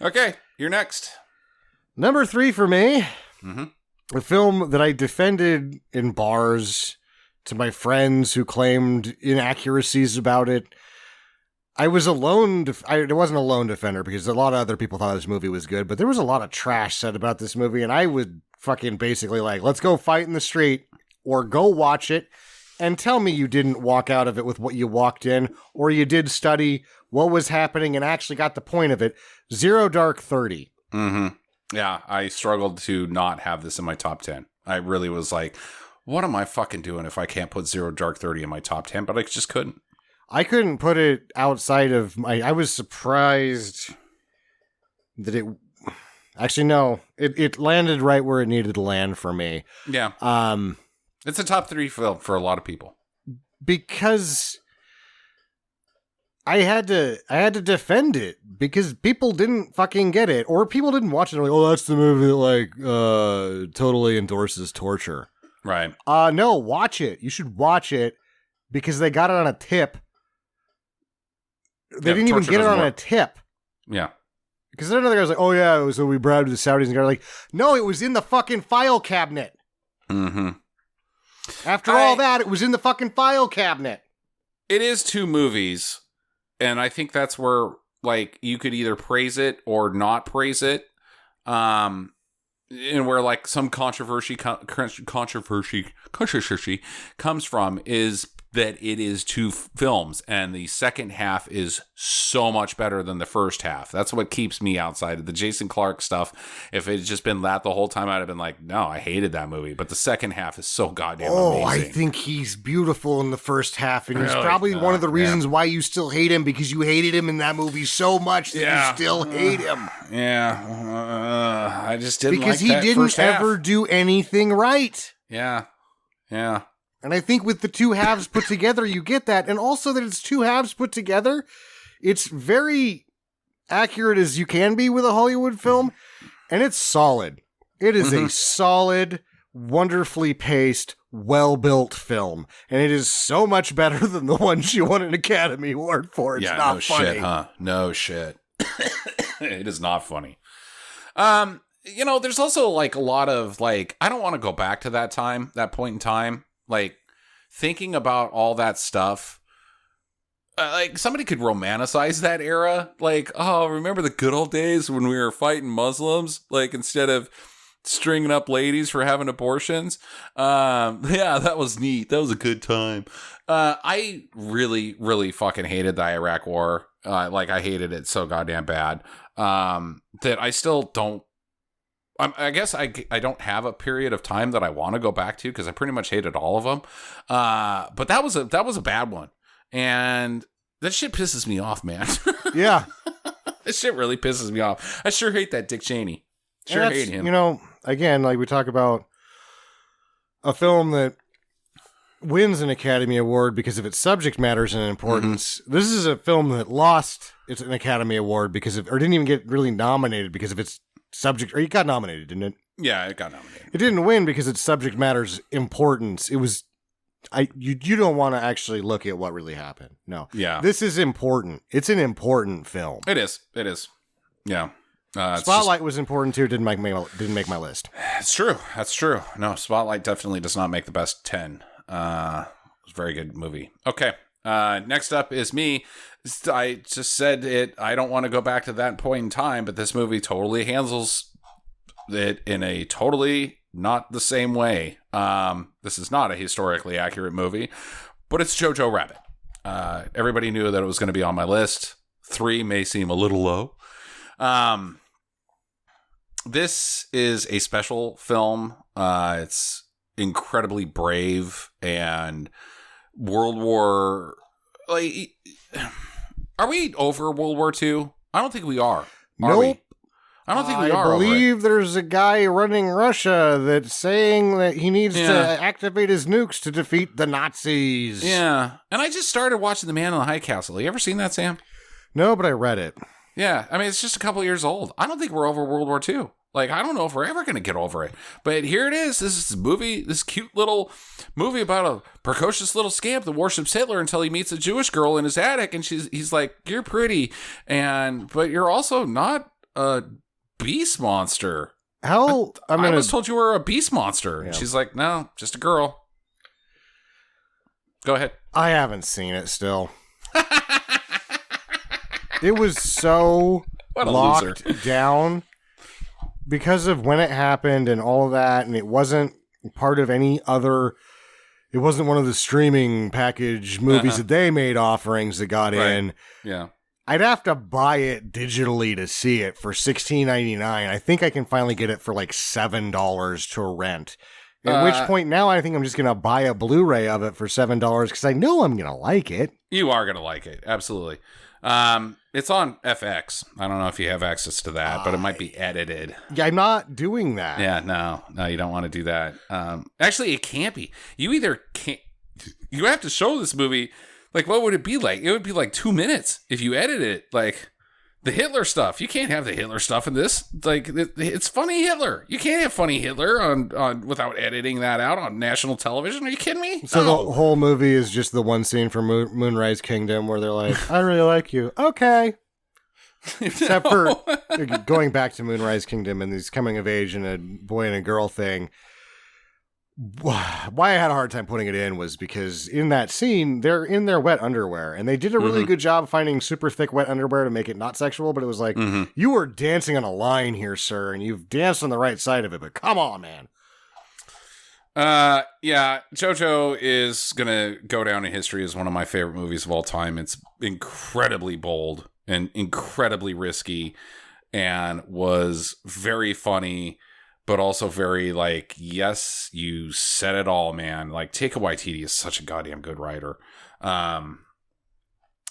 Okay, you're next. Number 3 for me. Mm-hmm. A film that I defended in bars to my friends who claimed inaccuracies about it. I was alone. I wasn't a lone defender because a lot of other people thought this movie was good, but there was a lot of trash said about this movie, and I would fucking basically like, let's go fight in the street or go watch it and tell me you didn't walk out of it with what you walked in, or you did study what was happening and actually got the point of it. Zero Dark 30. Mm-hmm. Yeah, I struggled to not have this in my top 10. I really was like, what am I fucking doing if I can't put Zero Dark 30 in my top 10? But I just couldn't. I couldn't put it outside of my... I was surprised that it... Actually, no. It landed right where it needed to land for me. Yeah. It's a top 3 film for a lot of people. Because... I had to defend it because people didn't fucking get it, or people didn't watch it. Like, oh, that's the movie that like totally endorses torture. Right. No, watch it. You should watch it because they got it on a tip. They didn't even get it on a tip. Yeah. Because then another guy was like, oh yeah, so we bribed the Saudis, and they're like, no, it was in the fucking file cabinet. Mm-hmm. After all that, it was in the fucking file cabinet. It is 2 movies. And I think that's where, like, you could either praise it or not praise it. And where, like, some controversy comes from is that it is 2 films, and the second half is so much better than the first half. That's what keeps me outside of the Jason Clarke stuff. If it had just been that the whole time, I'd have been like, no, I hated that movie. But the second half is so goddamn amazing. I think he's beautiful in the first half, and he's Really? probably one of the reasons why you still hate him, because you hated him in that movie so much that you still hate him. Yeah. I just didn't because like that he didn't first half. ever do anything right. Yeah. And I think with the 2 halves put together, you get that. And also that it's 2 halves put together, it's very accurate as you can be with a Hollywood film. And it's solid. It is a solid, wonderfully paced, well-built film. And it is so much better than the one she won an Academy Award for. It's not funny. Shit, huh? No shit. It is not funny. You know, there's also like a lot of like, I don't want to go back to that time, that point in time. Like, thinking about all that stuff, like, somebody could romanticize that era. Like, oh, remember the good old days when we were fighting Muslims? Like, instead of stringing up ladies for having abortions. Yeah, that was neat. That was a good time. I really, really fucking hated the Iraq War. Like, I hated it so goddamn bad that I still don't. I guess I don't have a period of time that I want to go back to because I pretty much hated all of them. But that was a bad one, and that shit pisses me off, man. Yeah, this shit really pisses me off. I sure hate that Dick Cheney. Sure hate him. You know, again, like we talk about a film that wins an Academy Award because of its subject matters and importance. Mm-hmm. This is a film that lost an Academy Award because of, or didn't even get really nominated because of its subject, or it got nominated, didn't it? Yeah, it got nominated. It didn't win because its subject matter's importance. It was, you don't want to actually look at what really happened. No. Yeah. This is important. It's an important film. It is. Yeah. Spotlight was important too. Didn't make my list. It's true. That's true. No, Spotlight definitely does not make the best 10. It was a very good movie. Okay. Next up is me. I just said it. I don't want to go back to that point in time, but this movie totally handles it in a totally not the same way. This is not a historically accurate movie, but it's Jojo Rabbit. Everybody knew that it was going to be on my list. 3 may seem a little low. This is a special film. It's incredibly brave, and World War, like, are we over World War II? I don't think we are. Are we? Nope. I don't think we are. I believe there's a guy running Russia that's saying that he needs to activate his nukes to defeat the Nazis. Yeah. And I just started watching The Man in the High Castle. You ever seen that, Sam? No, but I read it. Yeah. I mean, it's just a couple years old. I don't think we're over World War II. Like, I don't know if we're ever going to get over it. But here it is. This is a movie, this cute little movie about a precocious little scamp that worships Hitler until he meets a Jewish girl in his attic. And he's like, you're pretty. But you're also not a beast monster. I was told you were a beast monster. Yeah. And she's like, no, just a girl. Go ahead. I haven't seen it still. It was so locked down because of when it happened and all of that, and it wasn't part of any other. It wasn't one of the streaming package movies that they made offerings that got in. Yeah. I'd have to buy it digitally to see it for $16.99. I think I can finally get it for like $7 to rent. At which point now I think I'm just going to buy a Blu-ray of it for $7 because I know I'm going to like it. You are going to like it. Absolutely. It's on FX. I don't know if you have access to that, but it might be edited. Yeah, I'm not doing that. Yeah, no, you don't want to do that. Actually, it can't be. You either can't. You have to show this movie. Like, what would it be like? It would be like 2 minutes if you edit it. Like, the Hitler stuff. You can't have the Hitler stuff in this. Like, it's funny Hitler. You can't have funny Hitler on without editing that out on national television. Are you kidding me? So the whole movie is just the one scene from Moonrise Kingdom where they're like, I really like you. Okay. Except for going back to Moonrise Kingdom and these coming of age and a boy and a girl thing. Why I had a hard time putting it in was because in that scene, they're in their wet underwear, and they did a really good job finding super thick wet underwear to make it not sexual, but it was like, you were dancing on a line here, sir, and you've danced on the right side of it, but come on, man. Yeah, JoJo is gonna go down in history as one of my favorite movies of all time. It's incredibly bold and incredibly risky and was very funny, but also very like, yes, you said it all, man. Like, Taika Waititi is such a goddamn good writer.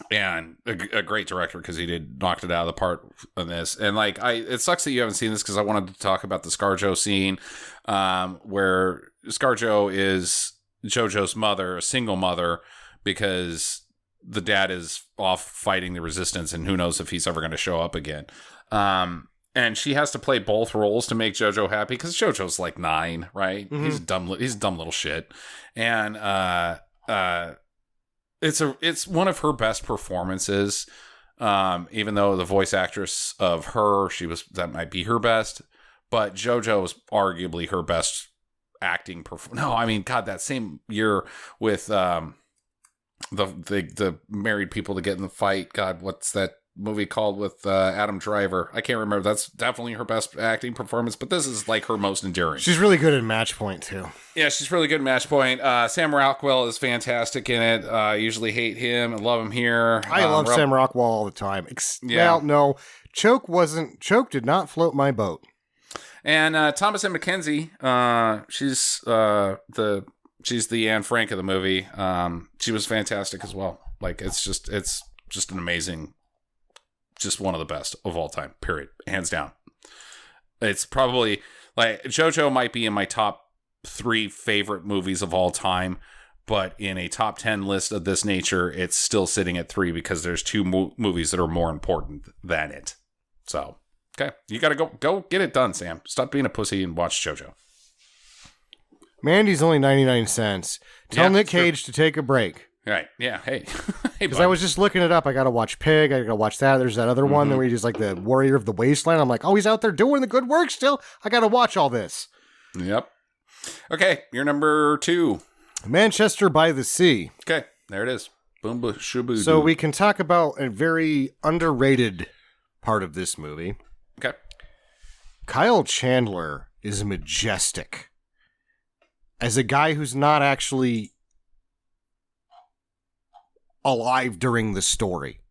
And a great director because he knocked it out of the park on this. And like, it sucks that you haven't seen this because I wanted to talk about the ScarJo scene, where ScarJo is JoJo's mother, a single mother, because the dad is off fighting the resistance and who knows if he's ever going to show up again. And she has to play both roles to make JoJo happy because JoJo's like 9, right? He's a dumb little shit. And, it's one of her best performances. Even though the voice actress of her, that might be her best, but JoJo is arguably her best acting No, I mean, God, that same year with, the married people to get in the fight. God, what's that movie called with Adam Driver? I can't remember. That's definitely her best acting performance, but this is like her most enduring. She's really good at Match Point too. Yeah, she's really good at Match Point. Sam Rockwell is fantastic in it. I usually hate him and love him here. I love Sam Rockwell all the time. Well, no, Choke did not float my boat. And Thomasin McKenzie, she's the Anne Frank of the movie. She was fantastic as well. Like, it's just an amazing, just one of the best of all time, period. Hands down. It's probably, like, JoJo might be in my top 3 favorite movies of all time, but in a top 10 list of this nature, it's still sitting at 3 because there's 2 movies that are more important than it. So, okay. You gotta go get it done, Sam. Stop being a pussy and watch JoJo. Mandy's only 99 cents. Tell Nick Cage to take a break. Right. Yeah. Hey. Because I was just looking it up. I got to watch Pig. I got to watch that. There's that other one where he's like the warrior of the wasteland. I'm like, oh, he's out there doing the good work still. I got to watch all this. Yep. Okay. You're number 2. Manchester by the Sea. Okay. There it is. Boom, boom, shoo-boo. So we can talk about a very underrated part of this movie. Okay. Kyle Chandler is majestic. As a guy who's not actually alive during the story.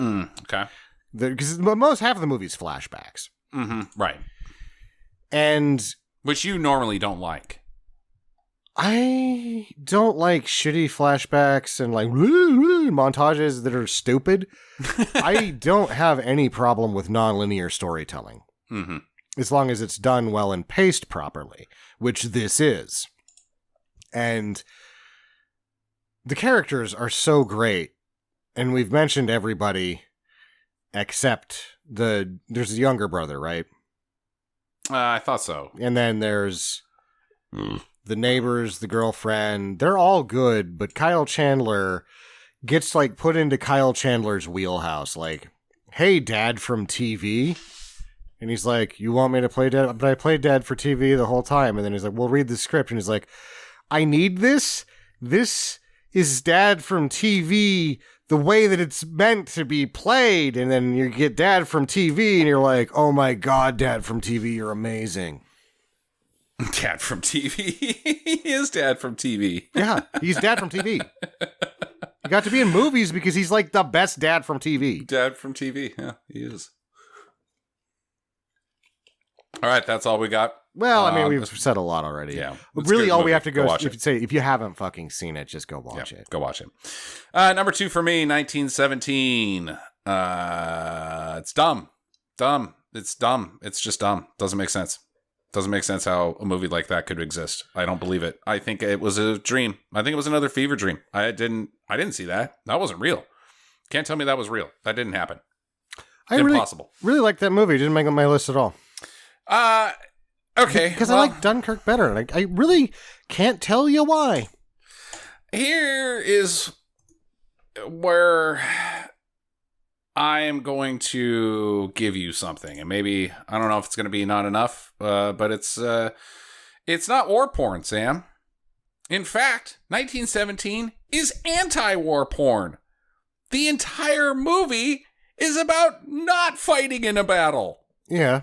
Okay. Because most half of the movie is flashbacks. Right. And... which you normally don't like. I don't like shitty flashbacks and like montages that are stupid. I don't have any problem with nonlinear storytelling. Mm-hmm. As long as it's done well and paced properly, which this is. And the characters are so great. And we've mentioned everybody except there's a younger brother, right? I thought so. And then there's the neighbors, the girlfriend. They're all good, but Kyle Chandler gets like put into Kyle Chandler's wheelhouse. Like, hey, dad from TV. And he's like, you want me to play dad? But I played dad for TV the whole time. And then he's like, well, read the script. And he's like, I need this. This is dad from TV the way that it's meant to be played. And then you get dad from TV and you're like, oh my God, dad from TV, you're amazing. Dad from TV. He is dad from TV. Yeah, he's dad from TV. He got to be in movies because he's like the best dad from TV. Dad from TV. Yeah, he is. All right, that's all we got. Well, I mean, we've said a lot already. Yeah. Really, all we have to go watch is if you haven't fucking seen it, just go watch it. Go watch it. Number 2 for me, 1917. It's dumb. Dumb. It's dumb. It's just dumb. Doesn't make sense. Doesn't make sense how a movie like that could exist. I don't believe it. I think it was a dream. I think it was another fever dream. I didn't see that. That wasn't real. Can't tell me that was real. That didn't happen. Impossible. Really liked that movie. It didn't make it on my list at all. Okay. Because I like Dunkirk better, and I really can't tell you why. Here is where I am going to give you something, and maybe I don't know if it's going to be not enough, but it's not war porn, Sam. In fact, 1917 is anti-war porn. The entire movie is about not fighting in a battle. Yeah.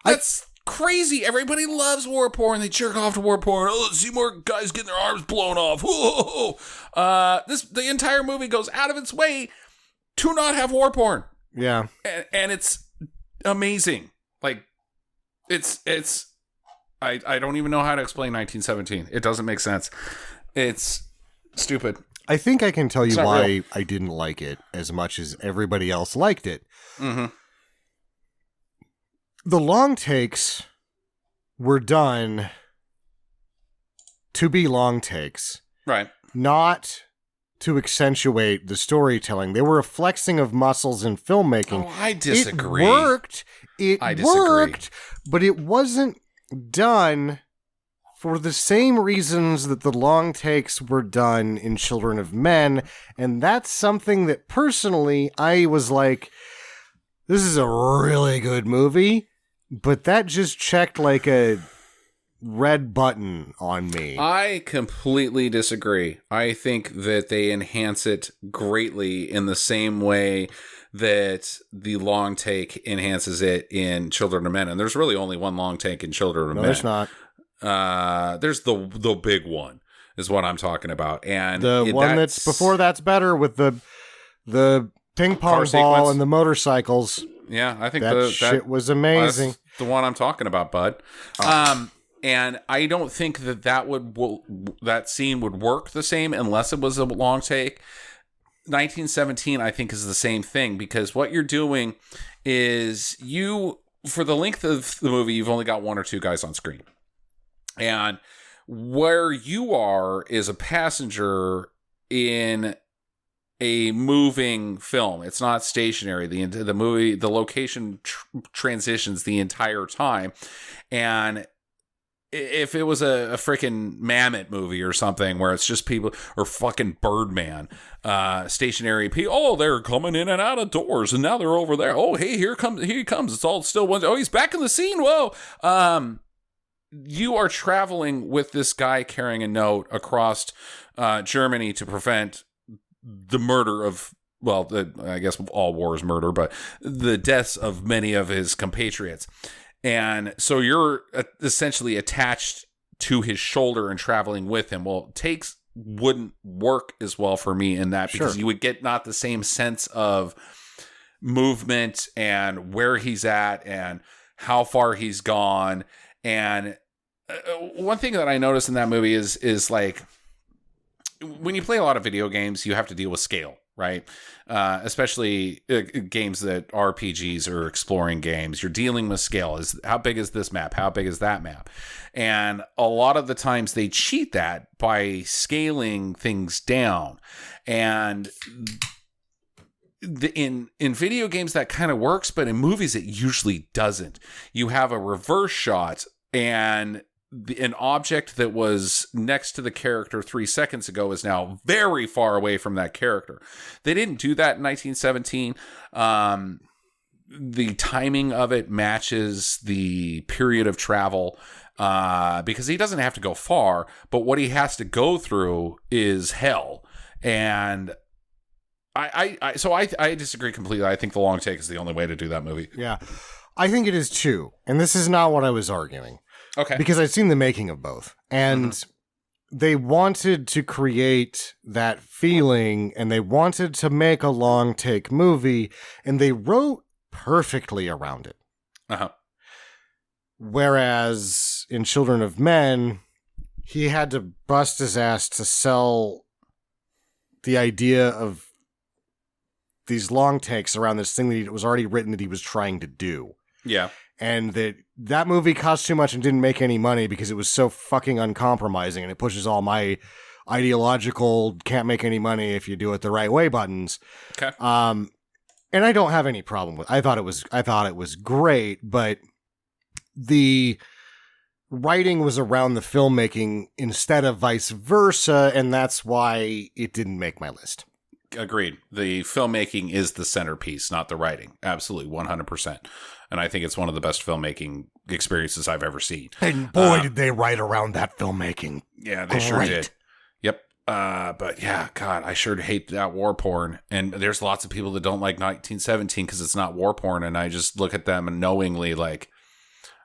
That's crazy. Everybody loves war porn. They jerk off to war porn. Oh, let's see more guys getting their arms blown off. Whoa. The entire movie goes out of its way to not have war porn. Yeah. And it's amazing. Like, I don't even know how to explain 1917. It doesn't make sense. It's stupid. I think I can tell you why I didn't like it as much as everybody else liked it. Mm-hmm. The long takes were done to be long takes. Right. Not to accentuate the storytelling. They were a flexing of muscles in filmmaking. Oh, I disagree. It worked. Worked, but it wasn't done for the same reasons that the long takes were done in Children of Men. And that's something that personally I was like, this is a really good movie. But that just checked like a red button on me. I completely disagree. I think that they enhance it greatly in the same way that the long take enhances it in Children of Men. And there's really only one long take in Children of Men. There's not. There's the big one is what I'm talking about. And the one that's before that's better with the ping pong ball and the motorcycles. Yeah, I think that shit was amazing. That's the one I'm talking about, bud. And I don't think that scene would work the same unless it was a long take. 1917, I think, is the same thing because what you're doing is for the length of the movie, you've only got one or two guys on screen, and where you are is a passenger in a moving film. It's not stationary. The movie, the location transitions the entire time. And if it was a freaking Mammoth movie or something where it's just people, or fucking Birdman, stationary people, oh, they're coming in and out of doors and now they're over there. Oh, hey, here he comes. It's all still one. Oh, he's back in the scene. Whoa. You are traveling with this guy carrying a note across Germany to prevent the murder of, well, I guess all war is murder, but the deaths of many of his compatriots. And so you're essentially attached to his shoulder and traveling with him. Well, takes wouldn't work as well for me in that because you would get not the same sense of movement and where he's at and how far he's gone. And one thing that I noticed in that movie is like when you play a lot of video games, you have to deal with scale, right? Especially games that RPGs or exploring games, you're dealing with scale. Is how big is this map? How big is that map? And a lot of the times they cheat that by scaling things down. And in video games that kind of works, but in movies it usually doesn't. You have a reverse shot and an object that was next to the character 3 seconds ago is now very far away from that character. They didn't do that in 1917. The timing of it matches the period of travel because he doesn't have to go far, but what he has to go through is hell. And I disagree completely. I think the long take is the only way to do that movie. Yeah, I think it is too. And this is not what I was arguing. Okay. Because I've seen the making of both. And they wanted to create that feeling and they wanted to make a long take movie and they wrote perfectly around it. Uh-huh. Whereas in Children of Men, he had to bust his ass to sell the idea of these long takes around this thing that was already written that he was trying to do. Yeah. And that movie cost too much and didn't make any money because it was so fucking uncompromising and it pushes all my ideological can't make any money if you do it the right way buttons. Okay. And I don't have any problem with. I thought it was great, but the writing was around the filmmaking instead of vice versa, and that's why it didn't make my list. Agreed. The filmmaking is the centerpiece, not the writing. Absolutely, 100%. And I think it's one of the best filmmaking experiences I've ever seen. And boy, did they write around that filmmaking. Yeah, they sure did. Yep. But yeah, God, I sure hate that war porn. And there's lots of people that don't like 1917 because it's not war porn. And I just look at them and knowingly like,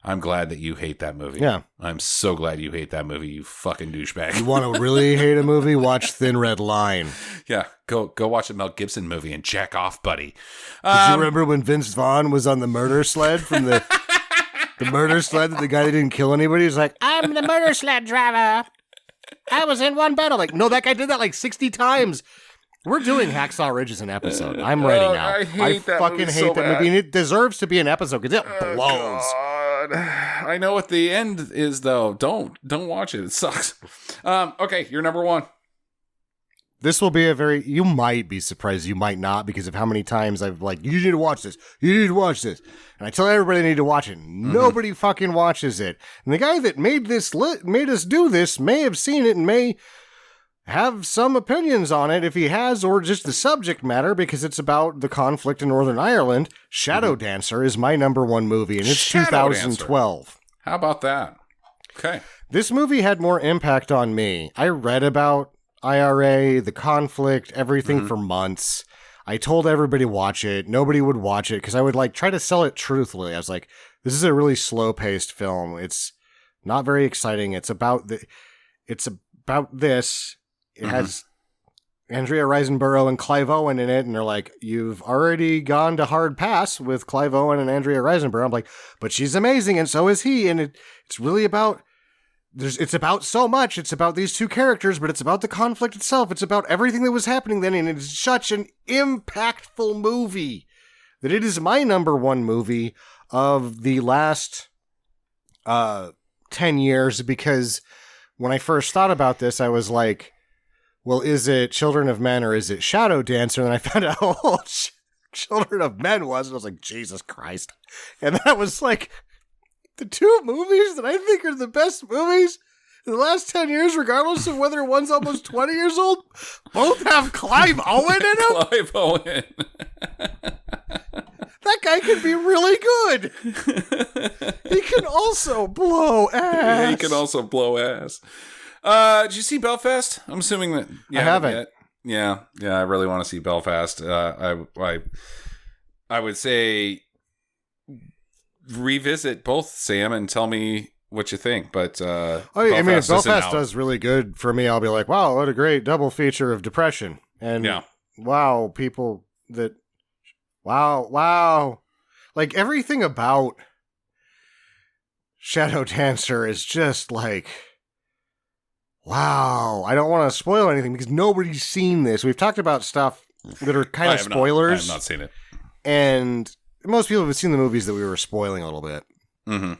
I'm glad that you hate that movie. Yeah. I'm so glad you hate that movie, you fucking douchebag. You want to really hate a movie? Watch Thin Red Line. Yeah, go watch a Mel Gibson movie and jack off, buddy. Did you remember when Vince Vaughn was on the murder sled from the murder sled that the guy that didn't kill anybody was like, I'm the murder sled driver. I was in one battle. Like, no, that guy did that like 60 times. We're doing Hacksaw Ridge as an episode. I'm ready now. I fucking hate that movie. And it deserves to be an episode because it blows. God. I know what the end is, though. Don't watch it. It sucks. Okay, you're number one. This will be you might be surprised, you might not, because of how many times I've like, you need to watch this. You need to watch this. And I tell everybody they need to watch it. Nobody fucking watches it. And the guy that made us do this may have seen it and may have some opinions on it if he has, or just the subject matter, because it's about the conflict in Northern Ireland. Shadow Dancer is my number one movie, and it's 2012. Dancer. How about that? Okay. This movie had more impact on me. I read about IRA, the conflict, everything for months. I told everybody to watch it. Nobody would watch it because I would like try to sell it truthfully. I was like, this is a really slow-paced film. It's not very exciting. It's about this. It has Andrea Riseborough and Clive Owen in it, and they're like, you've already gone to hard pass with Clive Owen and Andrea Riseborough. I'm like, but she's amazing, and so is he, and it's really about... It's about so much. It's about these two characters, but it's about the conflict itself. It's about everything that was happening then, and it's such an impactful movie that it is my number one movie of the last 10 years, because when I first thought about this, I was like, well, is it Children of Men or is it Shadow Dancer? And I found out how Children of Men was, and I was like, Jesus Christ. And that was like... the two movies that I think are the best movies in the last 10 years, regardless of whether one's almost 20 years old, both have Clive Owen in them. Clive Owen. That guy can be really good. He can also blow ass. Yeah, he can also blow ass. Did you see Belfast? I'm assuming that I haven't. Yet. Yeah, I really want to see Belfast. I would say... revisit both, Sam, and tell me what you think. But if Belfast does really good for me, I'll be like, wow, what a great double feature of depression. And wow, people that wow. Like everything about Shadow Dancer is just like, wow. I don't want to spoil anything because nobody's seen this. We've talked about stuff that are kind of spoilers. I have not seen it. And most people have seen the movies that we were spoiling a little bit. Mm-hmm.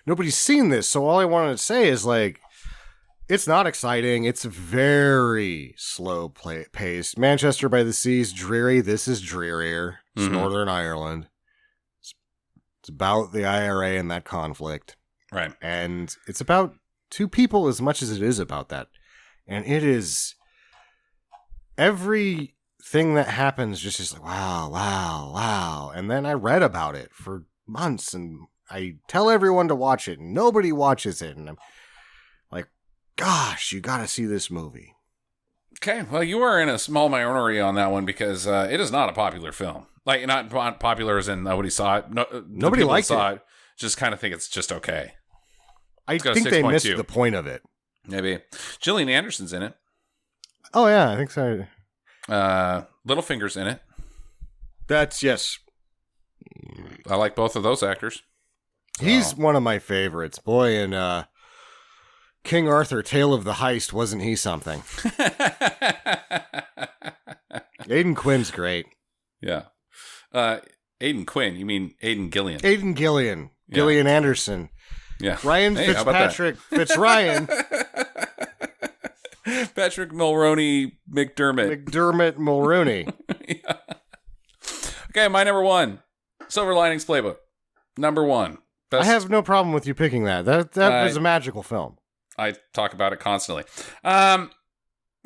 Nobody's seen this, so all I wanted to say is, like, it's not exciting. It's very slow paced. Manchester by the Sea is dreary. This is drearier. It's Northern Ireland. It's about the IRA and that conflict. Right. And it's about two people as much as it is about that. And it is... everything that happens just is like, wow, wow, wow. And then I read about it for months, and I tell everyone to watch it, and nobody watches it. And I'm like, gosh, you got to see this movie. Okay, well, you are in a small minority on that one because it is not a popular film. Like, not popular as in nobody saw it. Nobody liked it. Just kind of think it's just okay. I think they missed the point of it. Maybe. Gillian Anderson's in it. Oh, yeah, I think so. Littlefinger's in it. That's, yes. I like both of those actors. So. He's one of my favorites. Boy, and King Arthur, Tale of the Heist, wasn't he something? Aidan Quinn's great. Yeah. Aidan Quinn, you mean Aidan Gillian? Aidan Gillian. Yeah. Gillian Anderson. Yeah. Ryan Fitzpatrick Fitzryan. Patrick Mulroney McDermott. McDermott Mulroney. Yeah. Okay, my number one. Silver Linings Playbook. Number one. Best. I have no problem with you picking that. That is a magical film. I talk about it constantly.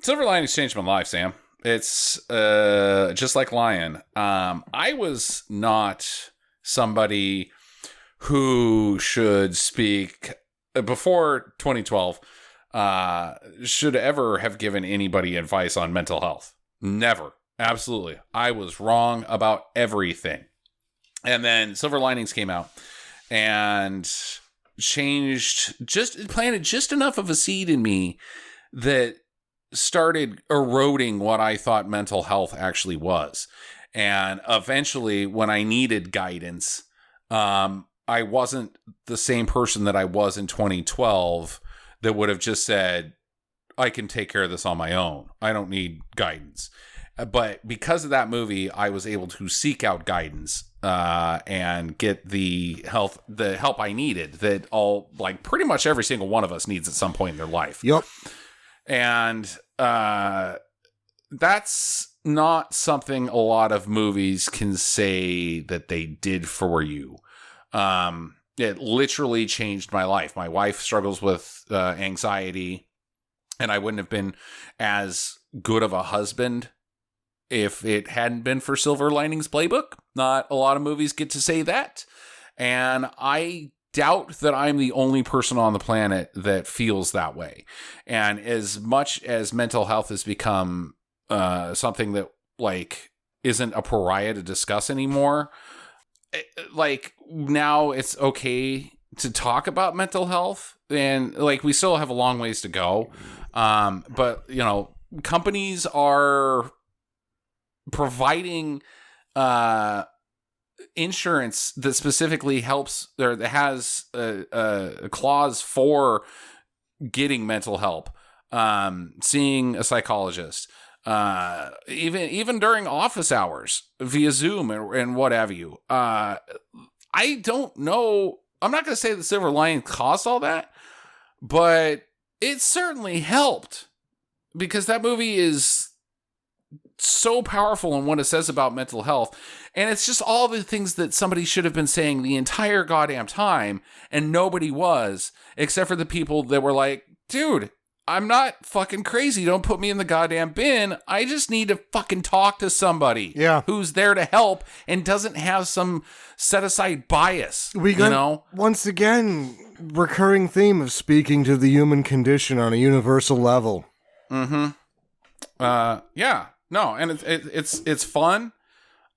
Silver Linings changed my life, Sam. It's just like Lion. I was not somebody who should speak before 2012 should ever have given anybody advice on mental health. Never. Absolutely. I was wrong about everything. And then Silver Linings came out and planted just enough of a seed in me that started eroding what I thought mental health actually was. And eventually, when I needed guidance, I wasn't the same person that I was in 2012 that would have just said, I can take care of this on my own. I don't need guidance. But because of that movie, I was able to seek out guidance and get the help I needed that pretty much every single one of us needs at some point in their life. Yep. And that's not something a lot of movies can say that they did for you. It literally changed my life. My wife struggles with anxiety, and I wouldn't have been as good of a husband if it hadn't been for Silver Linings Playbook. Not a lot of movies get to say that. And I doubt that I'm the only person on the planet that feels that way. And as much as mental health has become something that isn't a pariah to discuss anymore, now it's okay to talk about mental health, and we still have a long ways to go. But companies are providing insurance that specifically helps, or that has a clause for getting mental help, seeing a psychologist, even during office hours via Zoom and what have you. I don't know. I'm not going to say the Silver Lining caused all that, but it certainly helped, because that movie is so powerful in what it says about mental health. And it's just all the things that somebody should have been saying the entire goddamn time, and nobody was, except for the people that were like, dude, I'm not fucking crazy. Don't put me in the goddamn bin. I just need to fucking talk to somebody who's there to help and doesn't have some set aside bias. We got, once again, recurring theme of speaking to the human condition on a universal level. Mm-hmm. Yeah. No, and it's fun.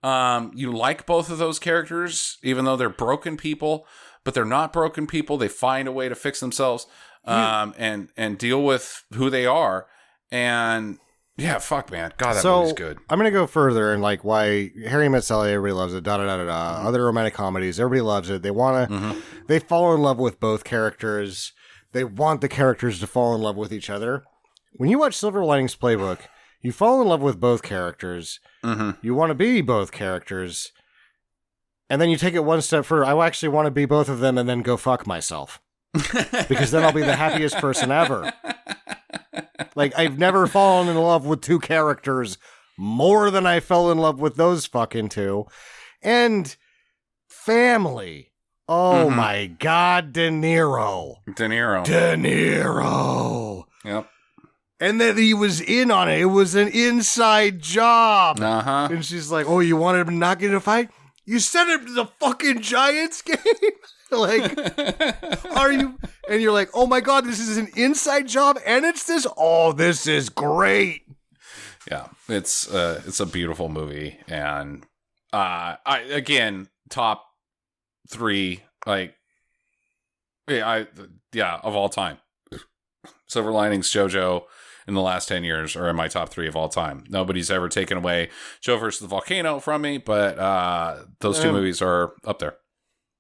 You like both of those characters, even though they're broken people, but they're not broken people. They find a way to fix themselves, and deal with who they are. And Yeah, fuck, man. God, that So movie's good. I'm gonna go further and like why Harry Met Sally, everybody loves it. Da da da da da. Other romantic comedies, everybody loves it. They wanna, they fall in love with both characters. They want the characters to fall in love with each other. When you watch Silver Linings Playbook, you fall in love with both characters. You want to be both characters, and then you take it one step further. I actually want to be both of them, and then go fuck myself because then I'll be the happiest person ever. Like, I've never fallen in love with two characters more than I fell in love with those fucking two. And family. Oh my God, De Niro. De Niro. De Niro. Yep. And then he was in on it. It was an inside job. Uh-huh. And she's like, oh, you wanted him to not get in a fight? You sent him to the fucking Giants game? Like, are you? And you're like, oh my God, this is an inside job and it's this. Oh, this is great. Yeah, it's a beautiful movie, and again, top 3, like, of all time. Silver Linings, JoJo, in the last 10 years are in my top 3 of all time. Nobody's ever taken away Joe versus the Volcano from me, but those two movies are up there.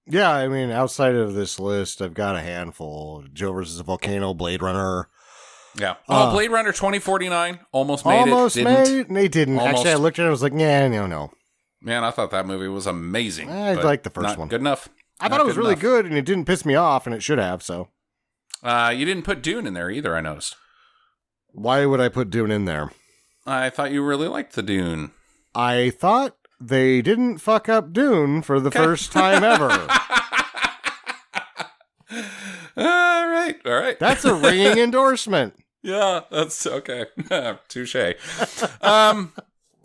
Yeah, I mean, outside of this list, I've got a handful. Joe versus the Volcano, Blade Runner. Yeah. Blade Runner 2049 almost made almost it. Didn't. Made it. They didn't. Almost. Actually, I looked at it and was like, yeah, no. Man, I thought that movie was amazing. I but liked the first not one. Good enough. I thought it was really good, and it didn't piss me off, and it should have, so. You didn't put Dune in there either, I noticed. Why would I put Dune in there? I thought you really liked the Dune. I thought they didn't fuck up Dune for the first time ever. All right. That's a ringing endorsement. Yeah, that's okay. Touche. I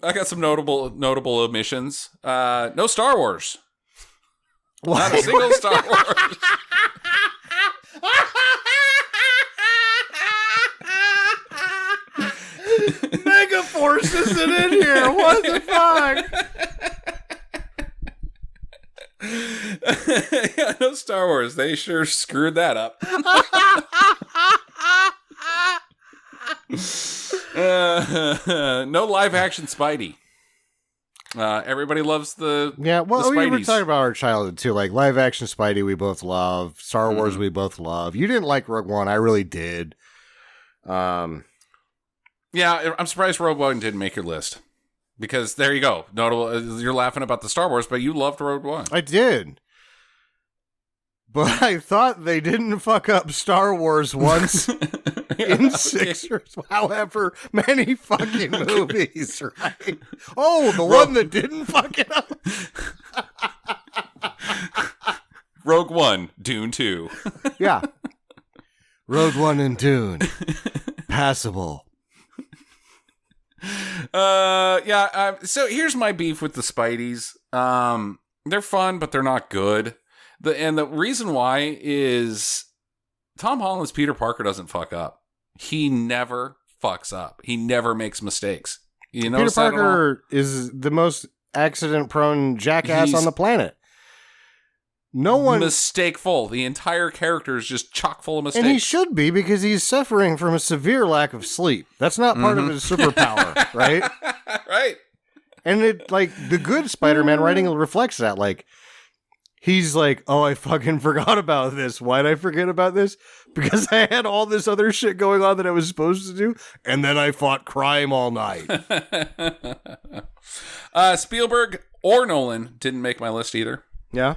got some notable omissions. No Star Wars. Not a single Star Wars. Megaforce isn't in here. What the fuck? Yeah, no Star Wars. They sure screwed that up. No live action Spidey. Everybody loves the yeah. Well, the we were Spideys. talking about our childhood too. Like live action Spidey, we both love. Star Wars, we both love. You didn't like Rogue One. I really did. Yeah, I'm surprised Rogue One didn't make your list. Because there you go. Notable. You're laughing about the Star Wars, but you loved Rogue One. I did. But I thought they didn't fuck up Star Wars once in 6 or however many fucking movies, right? Oh, the one that didn't fuck it up. Rogue One, Dune 2. Yeah. Rogue One and Dune. Passable. So here's my beef with the Spideys. They're fun, but they're not good. The reason why is Tom Holland's Peter Parker doesn't fuck up. He never fucks up. He never makes mistakes. You know, Peter Parker is the most accident-prone jackass on the planet. No one mistakeful. The entire character is just chock full of mistakes. And he should be because he's suffering from a severe lack of sleep. That's not part of his superpower, right? Right. And it like the good Spider-Man writing reflects that. Like he's like, oh, I fucking forgot about this. Why'd I forget about this? Because I had all this other shit going on that I was supposed to do, and then I fought crime all night. Spielberg or Nolan didn't make my list either. Yeah.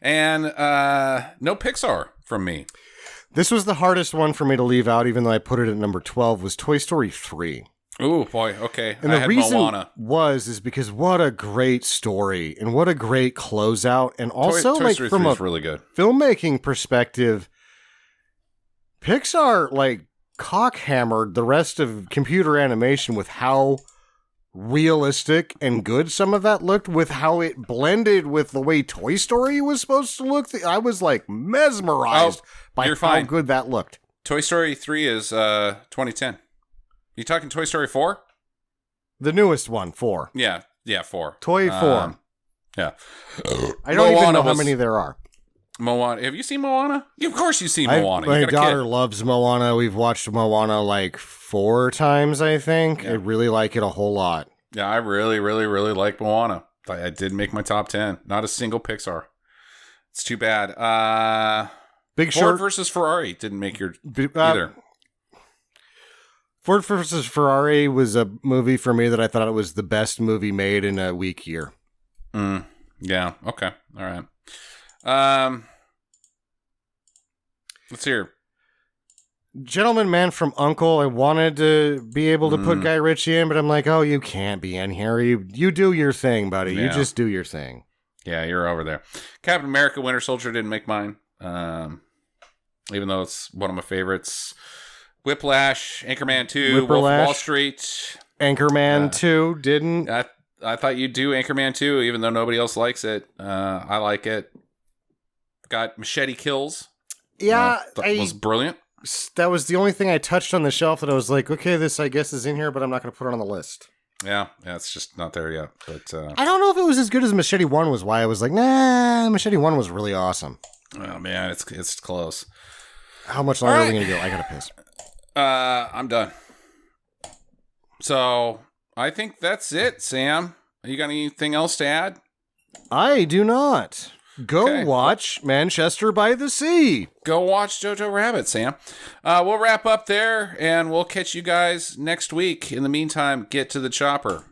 And no Pixar from me. This was the hardest one for me to leave out, even though I put it at number 12, was Toy Story 3. Ooh, boy, okay. And I the had reason Moana. is because what a great story and what a great closeout. And also, Toy like, Story from 3 a is really good. filmmaking perspective, Pixar, like, cockhammered the rest of computer animation with how realistic and good some of that looked, with how it blended with the way Toy Story was supposed to look. I was, like, mesmerized by how good that looked. Toy Story 3 is 2010. You talking Toy Story 4? The newest one, 4. Yeah, 4. Toy 4. Yeah. I don't even know how was, many there are. Moana. Have you seen Moana? Of course you've seen I- Moana. my You got a daughter kid. loves Moana. We've watched Moana like 4 times, I think. Yeah. I really like it a whole lot. Yeah, I really, really, really like Moana. I did make my top 10. Not a single Pixar. It's too bad. Big Ford Short versus Ferrari didn't make your uh, either. Ford versus Ferrari was a movie for me that I thought it was the best movie made in a weak year. Yeah. Okay. All right. Let's hear. Gentleman Man from U.N.C.L.E. I wanted to be able to put Guy Ritchie in, but I'm like, oh, you can't be in here. You do your thing, buddy. Yeah. You just do your thing. Yeah, you're over there. Captain America: Winter Soldier didn't make mine. Even though it's one of my favorites. Whiplash, Anchorman 2, Wolf of Wall Street. Anchorman 2 didn't. I thought you'd do Anchorman 2, even though nobody else likes it. I like it. Got Machete Kills. Yeah, That was brilliant. That was the only thing I touched on the shelf that I was like, okay, this I guess is in here, but I'm not going to put it on the list. Yeah, it's just not there yet. But I don't know if it was as good as Machete 1 was, why I was like, nah, Machete 1 was really awesome. oh man, it's close. How much longer All are we right. going to go? I got to piss. I'm done. So I think that's it, Sam. You got anything else to add? I do not. Go Okay. watch Manchester by the Sea. Go watch Jojo Rabbit, Sam. We'll wrap up there, and we'll catch you guys next week. In the meantime, get to the chopper.